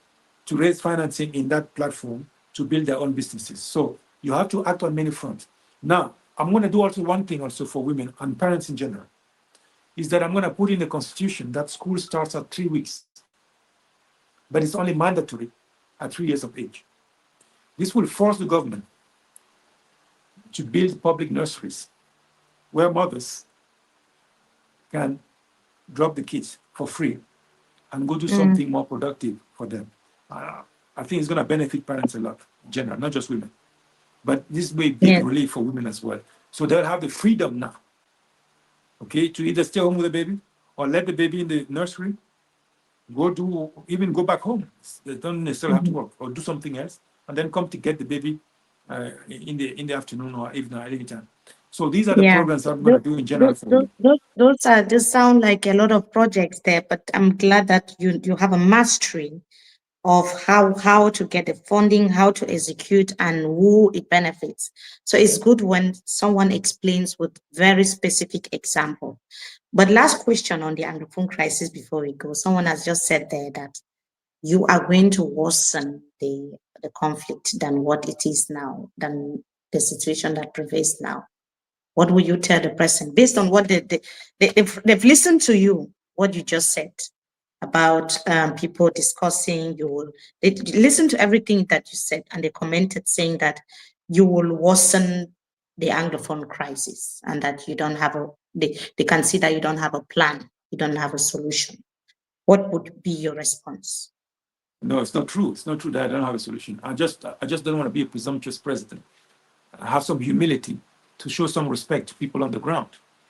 B: to raise financing in that platform to build their own businesses. So you have to act on many fronts. Now, I'm going to do also one thing also for women and parents in general, is that I'm going to put in the constitution that school starts at 3 weeks, but it's only mandatory at 3 years of age. This will force the government to build public nurseries where mothers can drop the kids for free and go do something more productive for them. I think it's going to benefit parents a lot, in general, not just women. But this will be a big relief for women as well. So they'll have the freedom now, okay, to either stay home with the baby or let the baby in the nursery, even go back home. They don't necessarily have to work, or do something else, and then come to get the baby in the afternoon or evening or any time. So these are the programs I'm going to do in general for women.
A: Those just sound like a lot of projects there, but I'm glad that you have a mastery of how to get the funding, how to execute, and who it benefits. So it's good when someone explains with very specific example. But last question on the Anglophone crisis before we go. Someone has just said there that you are going to worsen the conflict than what it is now, than the situation that prevails now. What will you tell the person based on what they've listened to you, what you just said about people discussing? They listen to everything that you said, and they commented saying that you will worsen the Anglophone crisis, and that you don't have they can see that you don't have a plan, you don't have a solution. What would be your response?
B: No, it's not true. It's not true that I don't have a solution. I just don't want to be a presumptuous president. I have some humility to show some respect to people on the ground.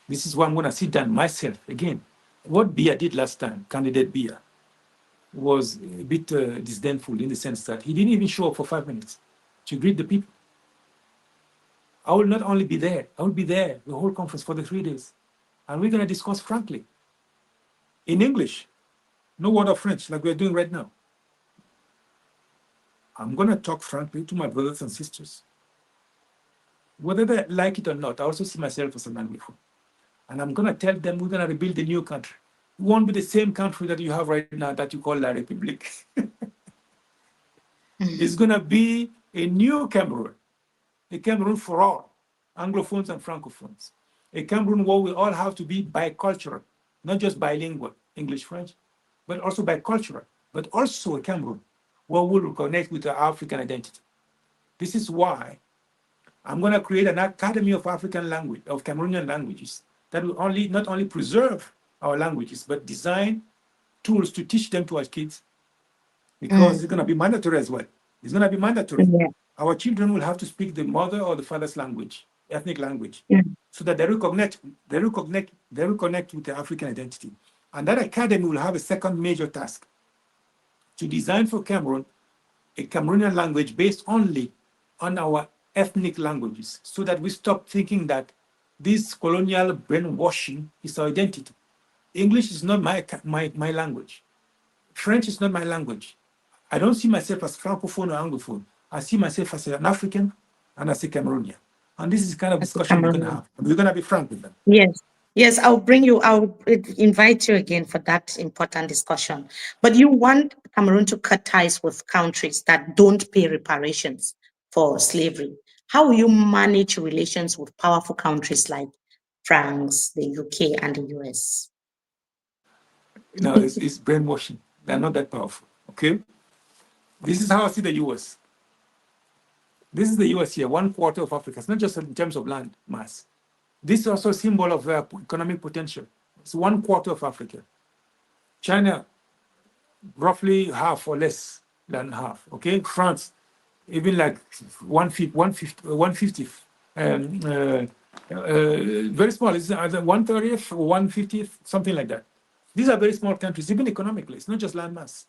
B: This is why I'm going to sit down myself again. What Biya did last time, candidate Biya, was a bit disdainful in the sense that he didn't even show up for 5 minutes to greet the people. I will not only be there, I will be there the whole conference for the 3 days. And we're going to discuss frankly in English, no word of French like we're doing right now. I'm going to talk frankly to my brothers and sisters. Whether they like it or not, I also see myself as an Anglophone. And I'm going to tell them we're going to rebuild a new country. It won't be the same country that you have right now that you call La République. It's going to be a new Cameroon, a Cameroon for all, Anglophones and Francophones. A Cameroon where we all have to be bicultural, not just bilingual, English, French, but also bicultural, but also a Cameroon where we'll connect with our African identity. This is why I'm going to create an Academy of African language, of Cameroonian languages, that will not only preserve our languages, but design tools to teach them to our kids, because it's going to be mandatory as well. It's going to be mandatory.
A: Yeah.
B: Our children will have to speak the mother or the father's language, ethnic language, so that they reconnect with their African identity. And that academy will have a second major task: to design for Cameroon a Cameroonian language based only on our ethnic languages, so that we stop thinking that this colonial brainwashing is our identity. English is not my language. French is not my language. I don't see myself as Francophone or Anglophone. I see myself as an African and as a Cameroonian. And this is the kind of discussion we're going to have. And we're going to be frank with them.
A: Yes, I'll invite you again for that important discussion. But you want Cameroon to cut ties with countries that don't pay reparations for slavery. How will you manage relations with powerful countries like France, the UK, and the US?
B: No, it's brainwashing. They're not that powerful, okay? This is how I see the US. This is the US here, 1/4 of Africa. It's not just in terms of land mass. This is also a symbol of economic potential. It's 1/4 of Africa. China, roughly half or less than half, okay? France, even like 1/50th. Very small. It's either 1/30th or 1/50th, something like that. These are very small countries, even economically. It's not just land mass.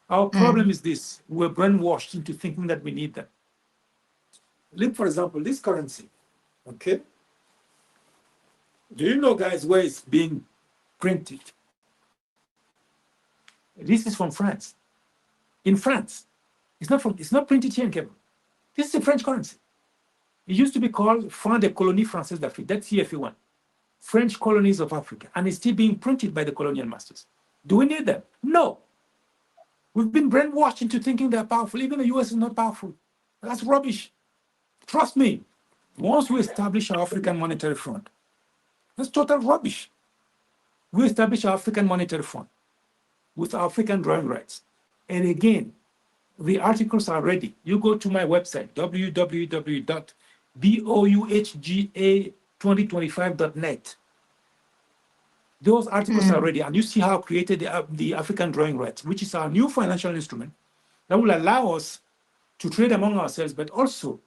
B: Our problem is this: we're brainwashed into thinking that we need them. Look, for example, this currency, okay? Do you know, guys, where it's being printed? This is from France. In France. It's not printed here in Cameroon. This is a French currency. It used to be called Franc des colonies françaises d'Afrique. That's CFA1. French colonies of Africa. And it's still being printed by the colonial masters. Do we need them? No. We've been brainwashed into thinking they're powerful. Even the US is not powerful. That's rubbish. Trust me. Once we establish our African Monetary Fund, that's total rubbish. We establish our African Monetary Fund with African drawing rights. And again, the articles are ready. You go to my website, www.bouhga2025.net. Those articles are ready, and you see how I created the African drawing rights, which is our new financial instrument that will allow us to trade among ourselves, but also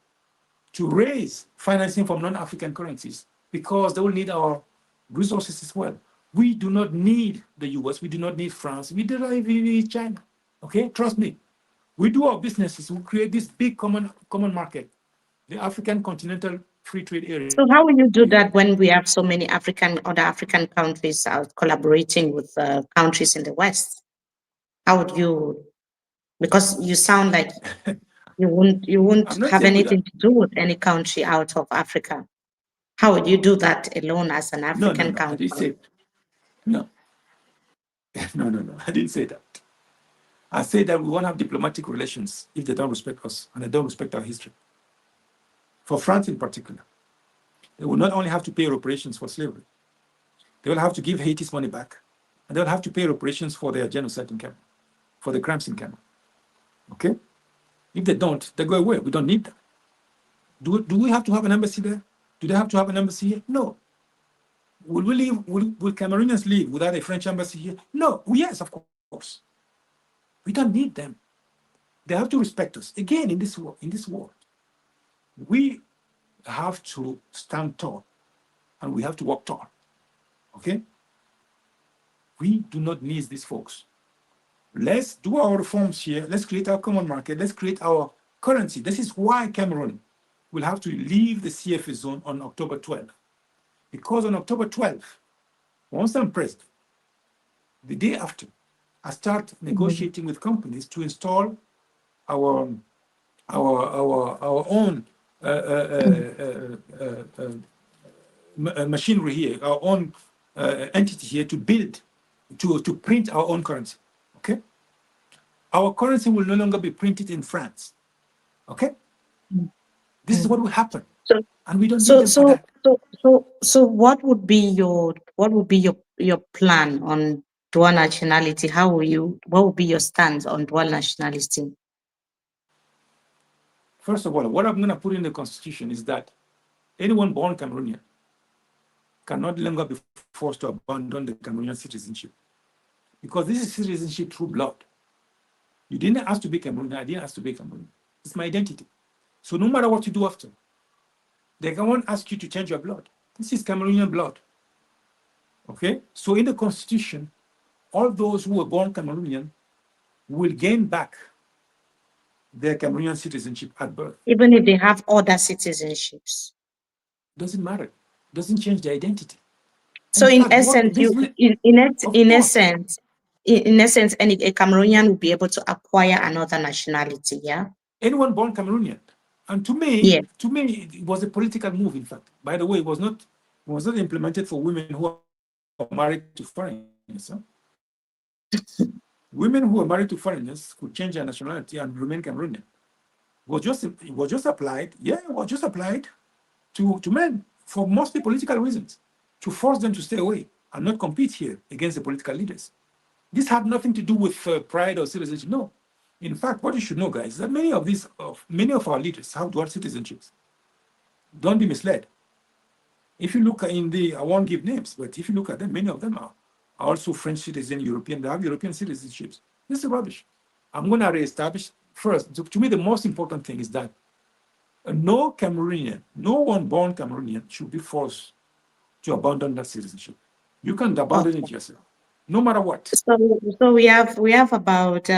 B: to raise financing from non-African currencies, because they will need our resources as well. We do not need the US, we do not need France, we do not need China. Okay, trust me. We do our businesses, we create this big common market, the African Continental Free Trade Area.
A: So how will you do that when we have so many other African countries collaborating with countries in the West? How would you, because you sound like you won't have anything to do with any country out of Africa. How would you do that alone as an African country?
B: I didn't say, no. No, I didn't say that. I say that we won't have diplomatic relations if they don't respect us and they don't respect our history. For France in particular, they will not only have to pay reparations for slavery, they will have to give Haiti's money back, and they'll have to pay reparations for their genocide in Cameroon, for the crimes in Cameroon. Okay? If they don't, they go away. We don't need them. Do we have to have an embassy there? Do they have to have an embassy here? No. Will we leave? Will Cameroonians leave without a French embassy here? No. Yes, of course. We don't need them. They have to respect us. Again, in this world, we have to stand tall and we have to walk tall. Okay? We do not need these folks. Let's do our reforms here. Let's create our common market. Let's create our currency. This is why Cameroon will have to leave the CFA zone on October 12th. Because on October 12th, once I'm president, the day after, I start negotiating with companies to install our own machinery here, our own entity here to build, to print our own currency. Okay? Our currency will no longer be printed in France. Okay? This is what will happen. And we don't need them for that.
A: So what would be your plan on dual nationality? What would be your stance on dual nationality?
B: First of all, what I'm going to put in the constitution is that anyone born Cameroonian can no longer be forced to abandon the Cameroonian citizenship. Because this is citizenship through blood. You didn't ask to be Cameroonian, I didn't ask to be Cameroonian. It's my identity. So no matter what you do after, they won't ask you to change your blood. This is Cameroonian blood. Okay? So in the constitution, all those who were born Cameroonian will gain back their Cameroonian citizenship at birth.
A: Even if they have other citizenships?
B: Doesn't matter. Doesn't change their identity.
A: So in essence, in essence, a Cameroonian will be able to acquire another nationality, yeah?
B: Anyone born Cameroonian. And to me, it was a political move, in fact. By the way, it was not implemented for women who are married to foreigners. Huh? Women who are married to foreigners could change their nationality and remain Cameroonian. It was just applied to men for mostly political reasons, to force them to stay away and not compete here against the political leaders. This had nothing to do with pride or citizenship. No. In fact, what you should know, guys, is that many of our leaders have dual citizenships. Don't be misled. If you look I won't give names, but if you look at them, many of them are also French citizens, European, they have European citizenships. This is rubbish. I'm going to reestablish first. To me, the most important thing is that no one born Cameroonian should be forced to abandon that citizenship. You can abandon it yourself. no matter what.
A: So we have about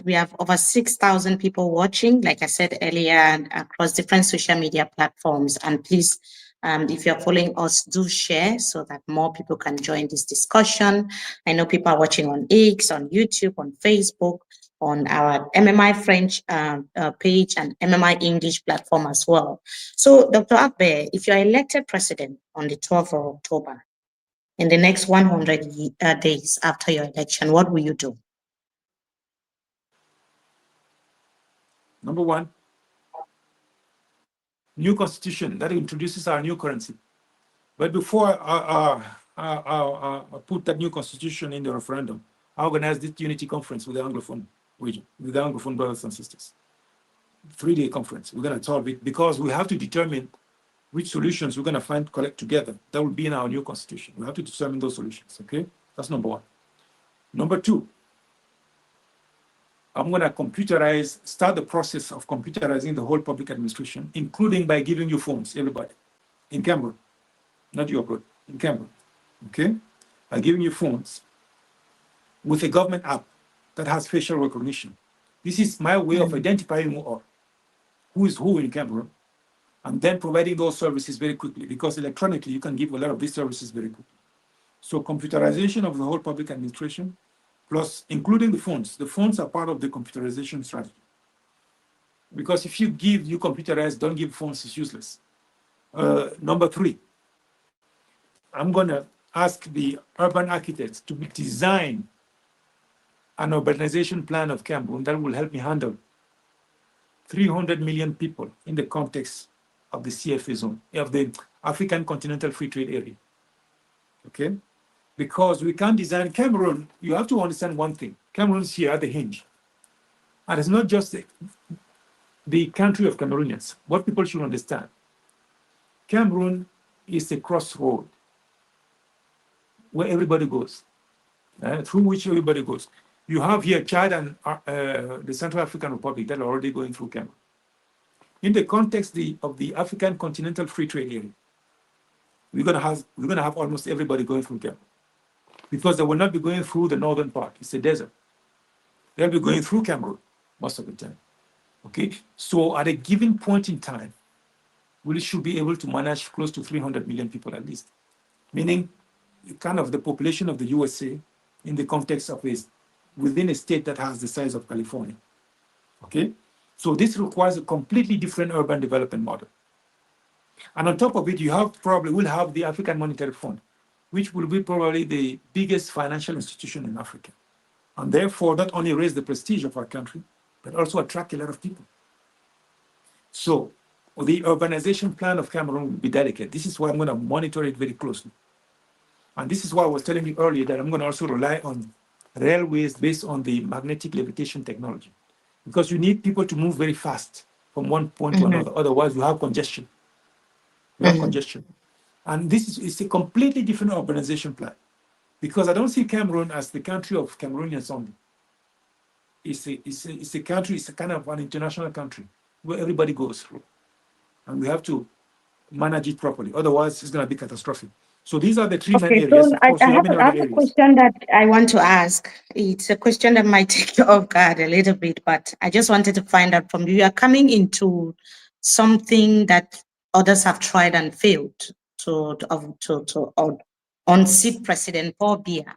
A: we have over 6,000 people watching, like I said earlier, and across different social media platforms. And please, if you're following us, do share so that more people can join this discussion. I know people are watching on X, on YouTube, on Facebook, on our MMI French page and MMI English platform as well. So, Dr. Hagbe, if you're elected president on the 12th of October, in the next 100 days after your election, what will you do?
B: Number one, new constitution that introduces our new currency. But before I put that new constitution in the referendum, I organized this unity conference with the Anglophone region, with the Anglophone brothers and sisters. 3-day conference. We're going to solve it because we have to determine which solutions we're going to find collect together. That will be in our new constitution. We have to determine those solutions, okay? That's number one. Number two, I'm going to start the process of computerizing the whole public administration, including by giving you phones, everybody, in Cameroon, not you abroad, in Cameroon, okay? I'm giving you phones with a government app that has facial recognition. This is my way of identifying who is who in Cameroon, and then providing those services very quickly, because electronically you can give a lot of these services very quickly. So computerization of the whole public administration, plus including the phones. The phones are part of the computerization strategy. Because if you computerize, don't give phones, it's useless. Number three, I'm gonna ask the urban architects to design an urbanization plan of Cameroon that will help me handle 300 million people in the context of the CFA zone, of the African Continental Free Trade Area, okay? Because we can't design Cameroon, you have to understand one thing. Cameroon's here at the hinge. And it's not just the country of Cameroonians. What people should understand, Cameroon is a crossroad where everybody goes, through which everybody goes. You have here Chad and the Central African Republic that are already going through Cameroon. In the context of the African Continental Free Trade Area, we're gonna have almost everybody going through Cameroon, because they will not be going through the northern part. It's a desert. They'll be going through Cameroon most of the time. Okay, so at a given point in time, we should be able to manage close to 300 million people at least, meaning kind of the population of the USA in the context of within a state that has the size of California. Okay, so this requires a completely different urban development model. And on top of it, we'll have the African Monetary Fund, which will be probably the biggest financial institution in Africa. And therefore, not only raise the prestige of our country, but also attract a lot of people. So the urbanization plan of Cameroon will be delicate. This is why I'm going to monitor it very closely. And this is why I was telling you earlier that I'm going to also rely on railways based on the magnetic levitation technology, because you need people to move very fast from one point to another. Otherwise, you have congestion. And this is a completely different urbanization plan, because I don't see Cameroon as the country of Cameroonians only. It's a country, it's a kind of an international country where everybody goes through. And we have to manage it properly. Otherwise, it's going to be catastrophic. So these are the three main areas.
A: So
B: Of course,
A: I
B: we have many other
A: have a
B: areas.
A: question that I want to ask. It's a question that might take you off guard a little bit, but I just wanted to find out from you. You are coming into something that others have tried and failed to unseat President Paul Biya.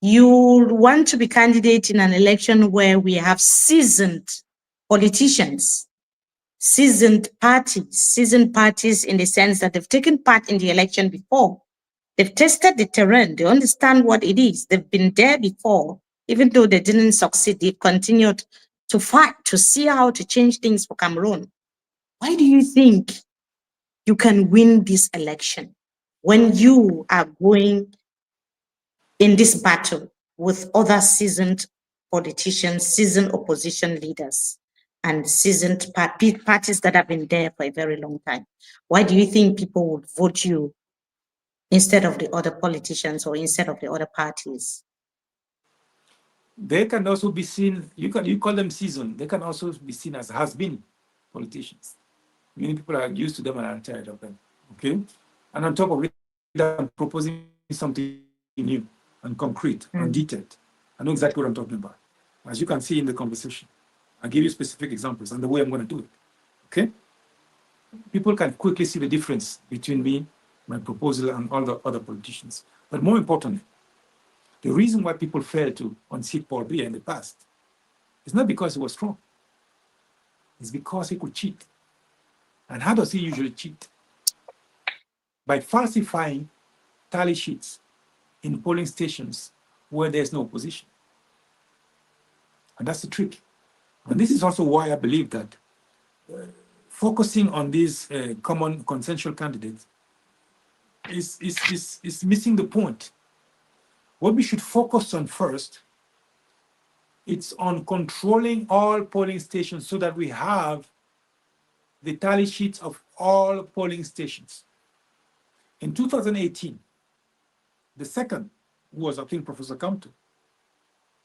A: You want to be candidate in an election where we have seasoned politicians, seasoned parties in the sense that they've taken part in the election before. They've tested the terrain. They understand what it is. They've been there before. Even though they didn't succeed, they've continued to fight to see how to change things for Cameroon. Why do you think you can win this election when you are going in this battle with other seasoned politicians, seasoned opposition leaders, and seasoned parties that have been there for a very long time? Why do you think people would vote you instead of the other politicians or instead of the other parties?
B: They can also be seen, you call them seasoned, they can also be seen as has-been politicians. Many people are used to them and are tired of them, okay? And on top of it, I'm proposing something new. and concrete and detailed. I know exactly what I'm talking about. As you can see in the conversation, I'll give you specific examples and the way I'm going to do it. Okay? People can quickly see the difference between me, my proposal, and all the other politicians. But more importantly, the reason why people failed to unseat Paul Biya in the past is not because he was strong. It's because he could cheat. And how does he usually cheat? By falsifying tally sheets in polling stations where there's no opposition. And that's the trick. And this is also why I believe that focusing on these common consensual candidates is missing the point. What we should focus on first, it's on controlling all polling stations so that we have the tally sheets of all polling stations. In 2018, the second, who was, I think, Professor Kamto,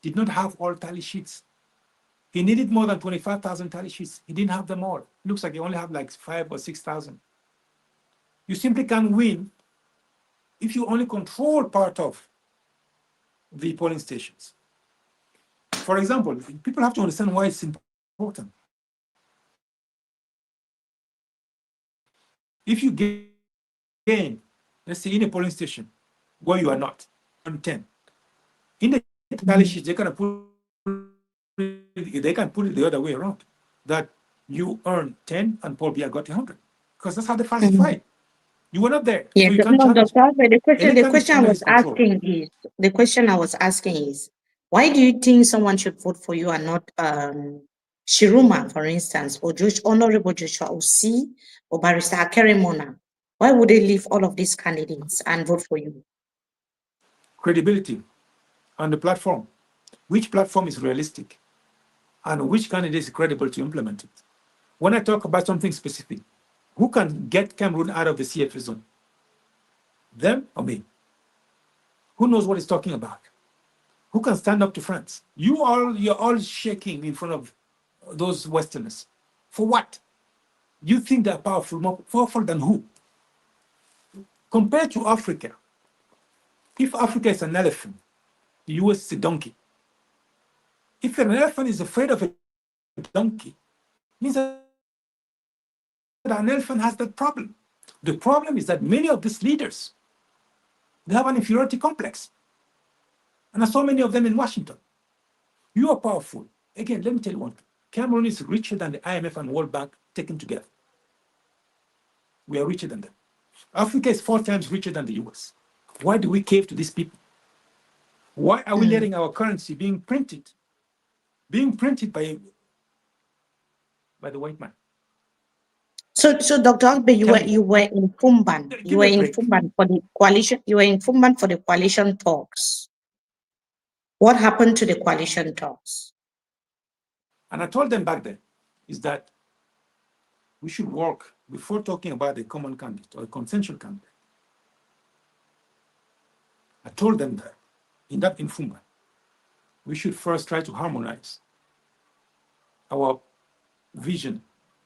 B: did not have all tally sheets. He needed more than 25,000 tally sheets. He didn't have them all. It looks like he only have like 5,000 or 6,000. You simply can't win if you only control part of the polling stations. For example, people have to understand why it's important. If you gain, let's say in a polling station where you are not, on 10, in the tally sheet, they can put it the other way around, that you earn 10 and Paul Biya got 100, because that's how they falsify it. You were not there,
A: Yeah,
B: so you
A: but
B: can't
A: no,
B: challenge.
A: Dr. Hagbe, the
B: Election is
A: question I
B: under
A: was
B: his control.
A: asking is, the question I was asking is, why do you think someone should vote for you and not Shiruma, for instance, or Honorable Joshua Osi, or Barrister Akere Mona? Why would they leave all of these candidates and vote for you?
B: Credibility on the platform. Which platform is realistic? And which candidate is credible to implement it? When I talk about something specific, who can get Cameroon out of the CFA zone? Them or me? Who knows what he's talking about? Who can stand up to France? You're all shaking in front of those Westerners. For what? You think they're powerful, more powerful than who? Compared to Africa, if Africa is an elephant, the US is a donkey. If an elephant is afraid of a donkey, it means that an elephant has that problem. The problem is that many of these leaders, they have an inferiority complex. And I saw many of them in Washington. You are powerful. Again, let me tell you one thing. Cameroon is richer than the IMF and World Bank taken together. We are richer than them. Africa is 4 times richer than the US. Why do we cave to these people? Why are we letting our currency being printed by the white man?
A: So Dr. Hagbe, you were in Fumban. You were in Fumban for the coalition. You were in Fumban for the coalition talks. What happened to the coalition talks?
B: And I told them back then is that we should work before talking about a common candidate or a consensual candidate. I told them that in Fumban, we should first try to harmonize our vision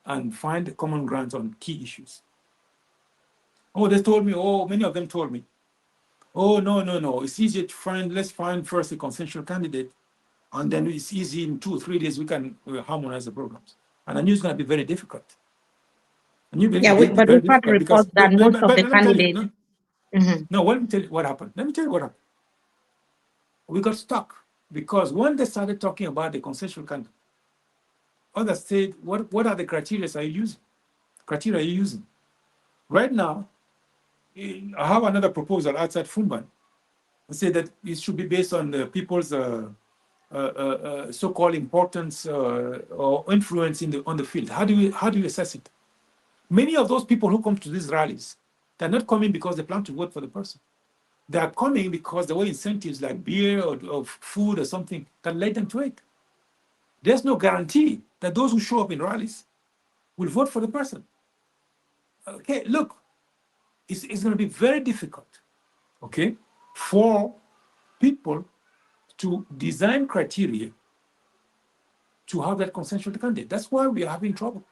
B: and find a common ground on key issues. Oh, they told me, many of them told me, no, it's easier to find, let's find first a consensual candidate, and then it's easy in 2 or 3 days we can harmonize the programs. And I knew it's going to be very difficult.
A: But we've had reports that most of the candidates.
B: No, let me tell you what happened. We got stuck because when they started talking about the consensual candidate, others said, what are the criteria are you using? Right now, I have another proposal outside Fumban. I say that it should be based on the people's so-called importance or influence on the field. How do you assess it? Many of those people who come to these rallies, they're not coming because they plan to vote for the person. They are coming because there were incentives like beer or food or something that led them to it. There's no guarantee that those who show up in rallies will vote for the person. Okay, look, it's going to be very difficult, okay, for people to design criteria to have that consensual candidate. That's why we are having trouble.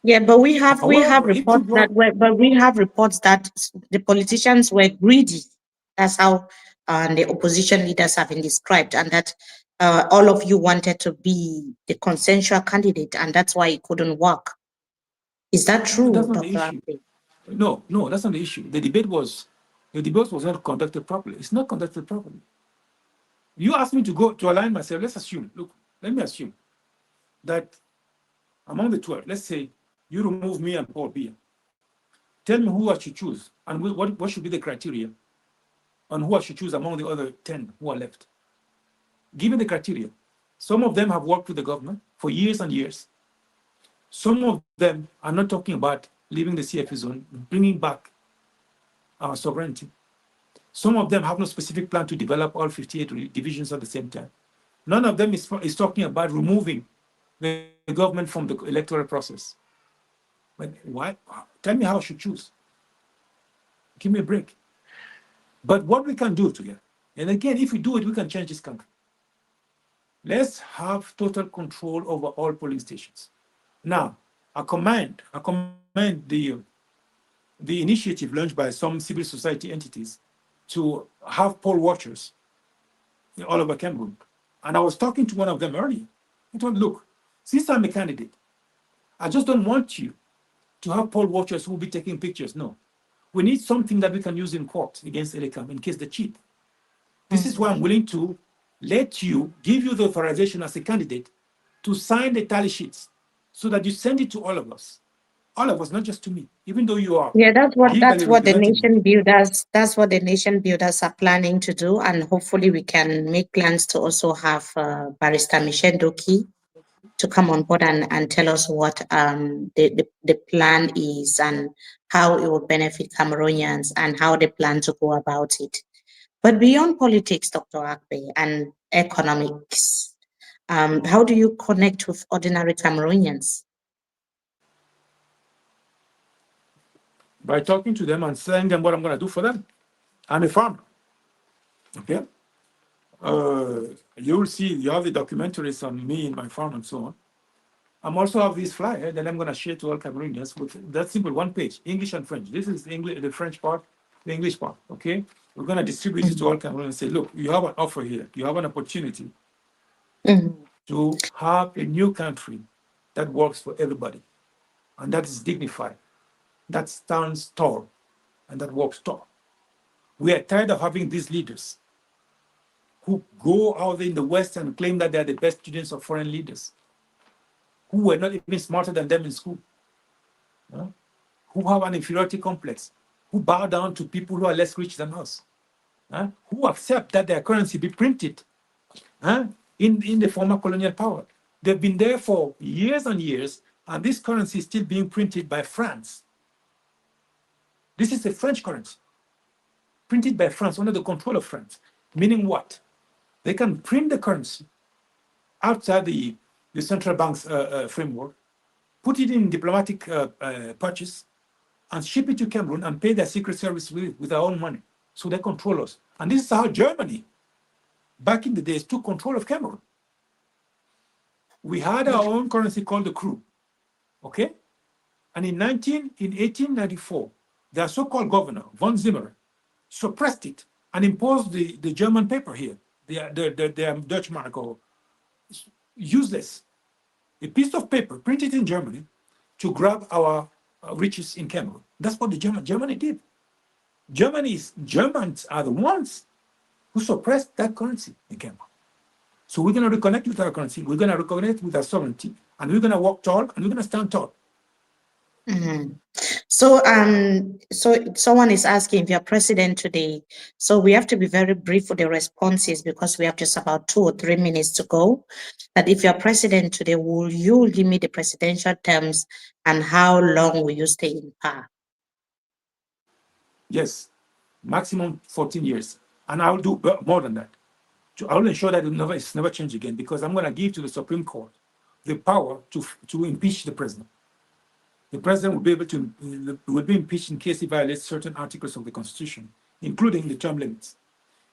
A: Yeah, but we have reports that the politicians were greedy. That's how and the opposition leaders have been described, and that all of you wanted to be the consensual candidate, and that's why it couldn't work. Is that true,
B: That's not
A: Dr.
B: the issue.
A: Hagbe?
B: No, that's not the issue. The debate was not conducted properly. It's not conducted properly. You asked me to go to align myself. Let's assume, look, let me assume that among the 12, let's say you remove me and Paul Biya. Tell me who I should choose and what should be the criteria on who I should choose among the other 10 who are left. Given the criteria, some of them have worked with the government for years and years. Some of them are not talking about leaving the CFA zone, bringing back our sovereignty. Some of them have no specific plan to develop all 58 divisions at the same time. None of them is talking about removing the government from the electoral process. But why? Tell me how I should choose. Give me a break. But what we can do together, and again, if we do it, we can change this country. Let's have total control over all polling stations. Now, I commend the initiative launched by some civil society entities to have poll watchers all over Cameroon. And I was talking to one of them earlier. I told, look, since I'm a candidate, I just don't want you to have poll watchers who will be taking pictures. No. We need something that we can use in court against Elecam in case they cheat. This is why I'm willing to give you the authorization as a candidate to sign the tally sheets so that you send it to all of us, not just to me, even though you are.
A: Yeah, that's what the nation
B: me.
A: builders, that's what the nation builders are planning to do. And hopefully we can make plans to also have Barrister Michelle Doki to come on board and tell us what the plan is and how it will benefit Cameroonians and how they plan to go about it. But beyond politics, Dr. Hagbe, and economics, how do you connect with ordinary Cameroonians?
B: By talking to them and telling them what I'm going to do for them. I'm a farmer. Okay? You'll see, you have the documentaries on me and my farm and so on. I'm also have this flyer that I'm going to share to all Cameroonians with that simple one page, English and French. This is the French part, the English part, okay? We're going to distribute it to all Cameroonians and say, look, you have an offer here. You have an opportunity to have a new country that works for everybody and that is dignified, that stands tall, and that walks tall. We are tired of having these leaders who go out in the West and claim that they're the best students of foreign leaders, who were not even smarter than them in school, who have an inferiority complex, who bow down to people who are less rich than us, who accept that their currency be printed in the former colonial power. They've been there for years and years, and this currency is still being printed by France. This is a French currency, printed by France under the control of France. Meaning what? They can print the currency outside the central bank's framework, put it in diplomatic purchase, and ship it to Cameroon and pay their secret service with their own money. So they control us. And this is how Germany, back in the days, took control of Cameroon. We had our own currency called the Kru, okay? And in 1894, their so-called governor, von Zimmer, suppressed it and imposed the German paper here, the Dutch mark, or useless. A piece of paper printed in Germany to grab our riches in Cameroon. That's what Germany did. Germans are the ones who suppressed that currency in Cameroon. So we're going to reconnect with our currency, we're going to reconnect with our sovereignty, and we're going to walk tall, and we're going to stand tall.
A: So someone is asking if you're president today. So we have to be very brief with the responses because we have just about 2 or 3 minutes to go. That if you're president today, will you limit the presidential terms and how long will you stay in power?
B: Yes, maximum 14 years. And I'll do more than that. I will ensure that it's never changed again because I'm going to give to the Supreme Court the power to impeach the president. The president will be impeached in case he violates certain articles of the Constitution, including the term limits.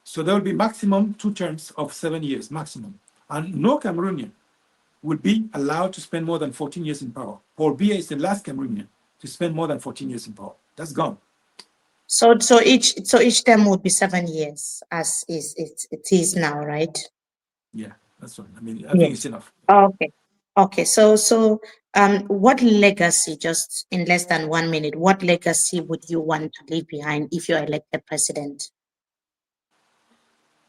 B: So there will be maximum 2 terms of 7 years, maximum. And no Cameroonian will be allowed to spend more than 14 years in power. Paul Biya is the last Cameroonian to spend more than 14 years in power. That's gone.
A: So each term would be 7 years, as it is now, right?
B: Yeah, that's right. I mean, I think
A: Yes.
B: it's enough.
A: Okay. Okay. So what legacy, just in less than 1 minute, what legacy would you want to leave behind if you're elected president?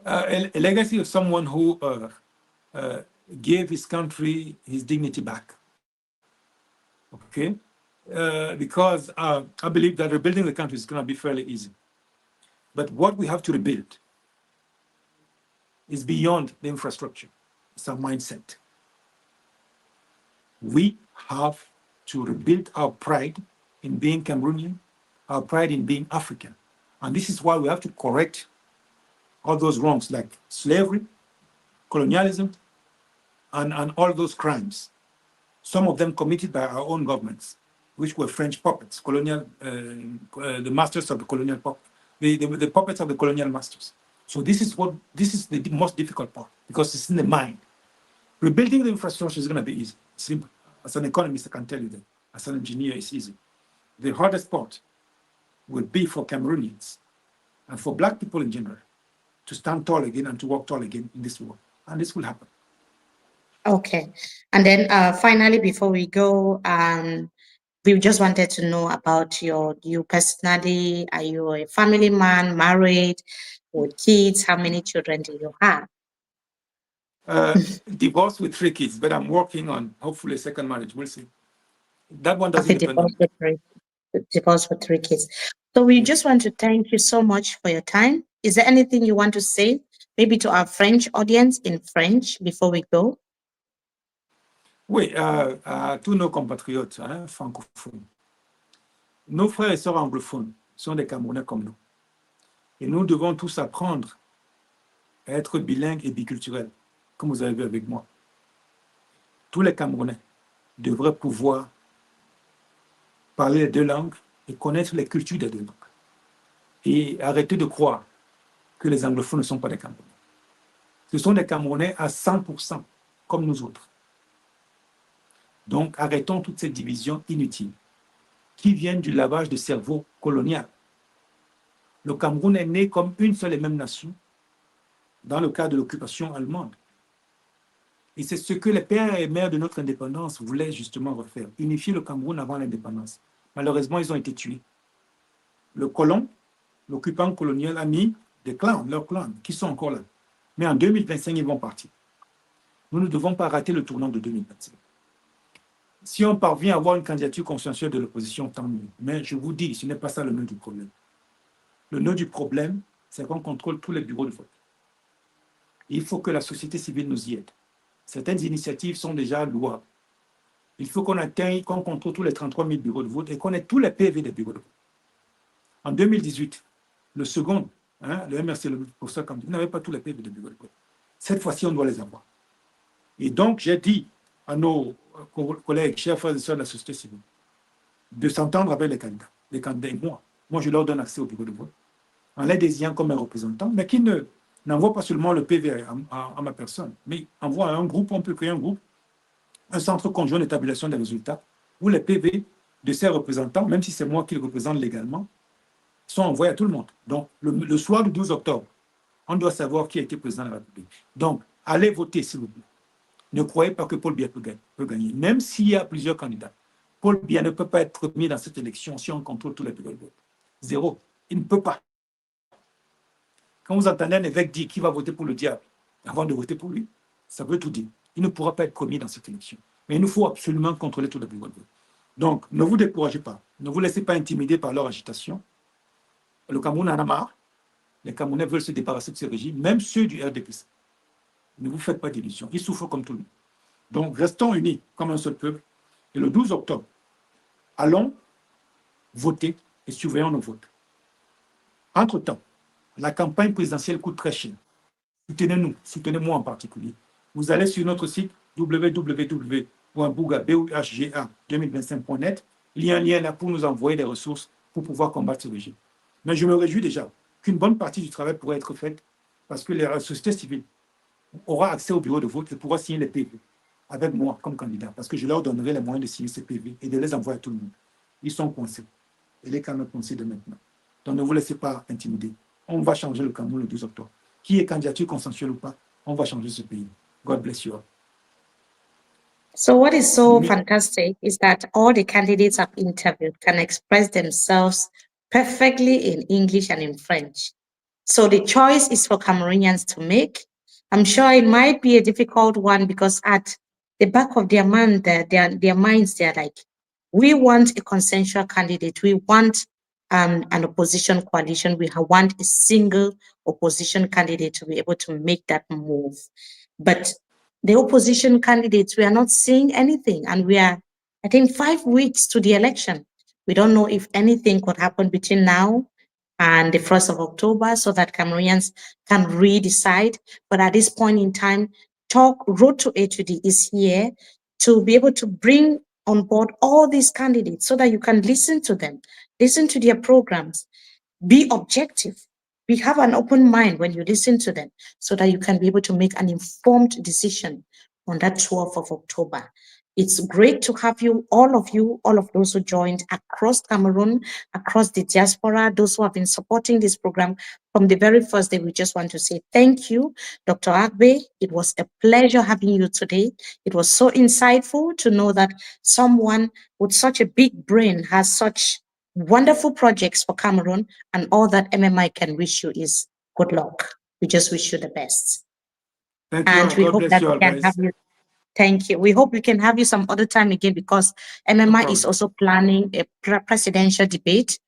B: A legacy of someone who gave his country his dignity back. Okay? Because I believe that rebuilding the country is going to be fairly easy. But what we have to rebuild is beyond the infrastructure. It's our mindset. We have to rebuild our pride in being Cameroonian, our pride in being African. And this is why we have to correct all those wrongs like slavery, colonialism, and all those crimes. Some of them committed by our own governments, which were French puppets, the masters of the colonial the puppets of the colonial masters. So this is the most difficult part because it's in the mind. Rebuilding the infrastructure is going to be easy. Simple. As an economist, I can tell you that. As an engineer, it's easy. The hardest part will be for Cameroonians and for Black people in general to stand tall again and to walk tall again in this world. And this will happen.
A: Okay. And then finally, before we go, we just wanted to know about you personally. Are you a family man, married, with kids? How many children do you have?
B: Divorced with 3 kids, but I'm working on hopefully a second marriage. We'll see. That one doesn't
A: Okay,
B: depend on me.
A: divorced with 3 kids. So we
B: Yes.
A: just want to thank you so much for your time. Is there anything you want to say, maybe to our French audience in French before we go?
B: Oui, à tous nos compatriotes francophones, nos frères et sœurs anglophones sont des Camerounais comme nous. Et nous devons tous apprendre à être bilingues et biculturels, comme vous avez vu avec moi. Tous les Camerounais devraient pouvoir parler les 2 langues et connaître les cultures des 2 langues. Et arrêter de croire que les anglophones ne sont pas des Camerounais. Ce sont des Camerounais à 100%, comme nous autres. Donc, arrêtons toutes ces divisions inutiles qui viennent du lavage de cerveau colonial. Le Cameroun est né comme une seule et même nation dans le cadre de l'occupation allemande. Et c'est ce que les pères et mères de notre indépendance voulaient justement refaire, unifier le Cameroun avant l'indépendance. Malheureusement, ils ont été tués. Le colon, l'occupant colonial, a mis des clans, leurs clans, qui sont encore là. Mais en 2025, ils vont partir. Nous ne devons pas rater le tournant de 2025. Si on parvient à avoir une candidature consensuelle de l'opposition, tant mieux. Mais je vous dis, ce n'est pas ça le nœud du problème. Le nœud du problème, c'est qu'on contrôle tous les bureaux de vote. Il faut que la société civile nous y aide. Certaines initiatives sont déjà louables. Il faut qu'on atteigne, qu'on contrôle tous les 33 000 bureaux de vote et qu'on ait tous les PV des bureaux de vote. En 2018, le second, le MRC, le professeur Kamdi, n'avait pas tous les PV des bureaux de vote. Cette fois-ci, on doit les avoir. Et donc, j'ai dit à nos collègues, chers frères et sœurs de la société civile, de s'entendre avec les candidats et moi. Moi, je leur donne accès au bureau de vote, en les désignant comme un représentant, mais qui n'envoie pas seulement le PV à ma personne, mais envoie à un groupe, on peut créer un groupe, un centre conjoint d'étabulation des résultats, où les PV de ces représentants, même si c'est moi qui les représente légalement, sont envoyés à tout le monde. Donc, le soir du 12 octobre, on doit savoir qui a été président de la République. Donc, allez voter, s'il vous plaît. Ne croyez pas que Paul Biya peut gagner. Même s'il y a plusieurs candidats, Paul Biya ne peut pas être premier dans cette élection si on contrôle tous les bureaux de vote. 0. Il ne peut pas. Quand vous entendez un évêque dire qu'il va voter pour le diable avant de voter pour lui, ça veut tout dire. Il ne pourra pas être premier dans cette élection. Mais il nous faut absolument contrôler tous les bureaux de vote. Donc, ne vous découragez pas. Ne vous laissez pas intimider par leur agitation. Le Cameroun en a marre. Les Camerounais veulent se débarrasser de ce régime, même ceux du RDPC. Ne vous faites pas d'illusions. Ils souffrent comme tout le monde. Donc, restons unis comme un seul peuple. Et le 12 octobre, allons voter et surveillons nos votes. Entre-temps, la campagne présidentielle coûte très cher. Soutenez-nous, soutenez-moi en particulier. Vous allez sur notre site www.bouhga2025.net. Il y a un lien là pour nous envoyer des ressources pour pouvoir combattre ce régime. Mais je me réjouis déjà qu'une bonne partie du travail pourrait être faite parce que la société civile aura accès au bureau de vote et pourra signer les PV avec moi comme candidat parce que je leur donnerai les moyens de signer ces PV et de les envoyer à tout le monde. Ils sont coincés. Et les canaux coincés de maintenant. Donc, ne vous laissez pas intimider. On va changer le Cameroun le 12 octobre. Qui est candidature consensuelle ou pas, on va changer ce pays. God bless you all.
A: So what is so fantastic is that all the candidates I've interviewed can express themselves perfectly in English and in French. So the choice is for Cameroonians to make. I'm sure it might be a difficult one because at the back of their mind, their minds, they're like, we want a consensual candidate. We want an opposition coalition. We want a single opposition candidate to be able to make that move. But the opposition candidates, we are not seeing anything. And we are, I think, 5 weeks to the election. We don't know if anything could happen between now and the 1st of October so that Cameroonians can redecide. But at this point in time, Road to Etoudi is here to be able to bring on board all these candidates so that you can listen to them, listen to their programs, be objective. We have an open mind when you listen to them so that you can be able to make an informed decision on that 12th of October. It's great to have you, all of those who joined across Cameroon, across the diaspora, those who have been supporting this program from the very first day. We just want to say thank you, Dr. Hagbe. It was a pleasure having you today. It was so insightful to know that someone with such a big brain has such wonderful projects for Cameroon, and all that MMI can wish you is good luck. We just wish you the best.
B: Thank you.
A: And we hope that we can have you. Thank you. We hope we can have you some other time again because MMI is also planning a presidential debate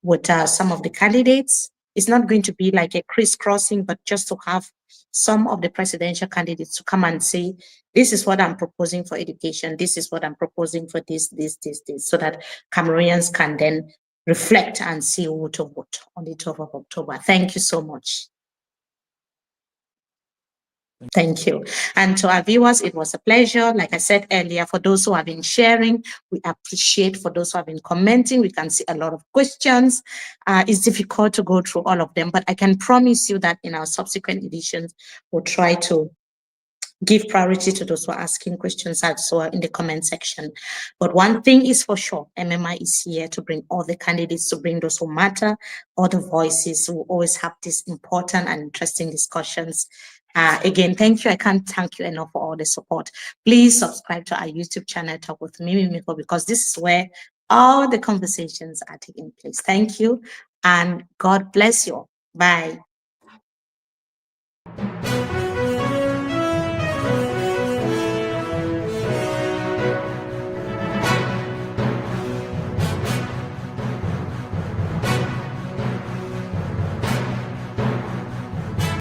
A: with some of the candidates. It's not going to be like a crisscrossing, but just to have some of the presidential candidates to come and say, this is what I'm proposing for education. This is what I'm proposing for this, so that Cameroonians can then reflect and see who to vote on the 12th of October. Thank you so much. Thank you. And to our viewers, it was a pleasure. Like I said earlier, for those who have been sharing, we appreciate. For those who have been commenting, we can see a lot of questions. It's difficult to go through all of them, but I can promise you that in our subsequent editions, we'll try to give priority to those who are asking questions also in the comment section. But one thing is for sure, MMI is here to bring all the candidates, to bring those who matter, all the voices who always have these important and interesting discussions. Again, thank you. I can't thank you enough for all the support. Please subscribe to our YouTube channel, Talk with Mimi Miko, because this is where all the conversations are taking place. Thank you, and God bless you. Bye.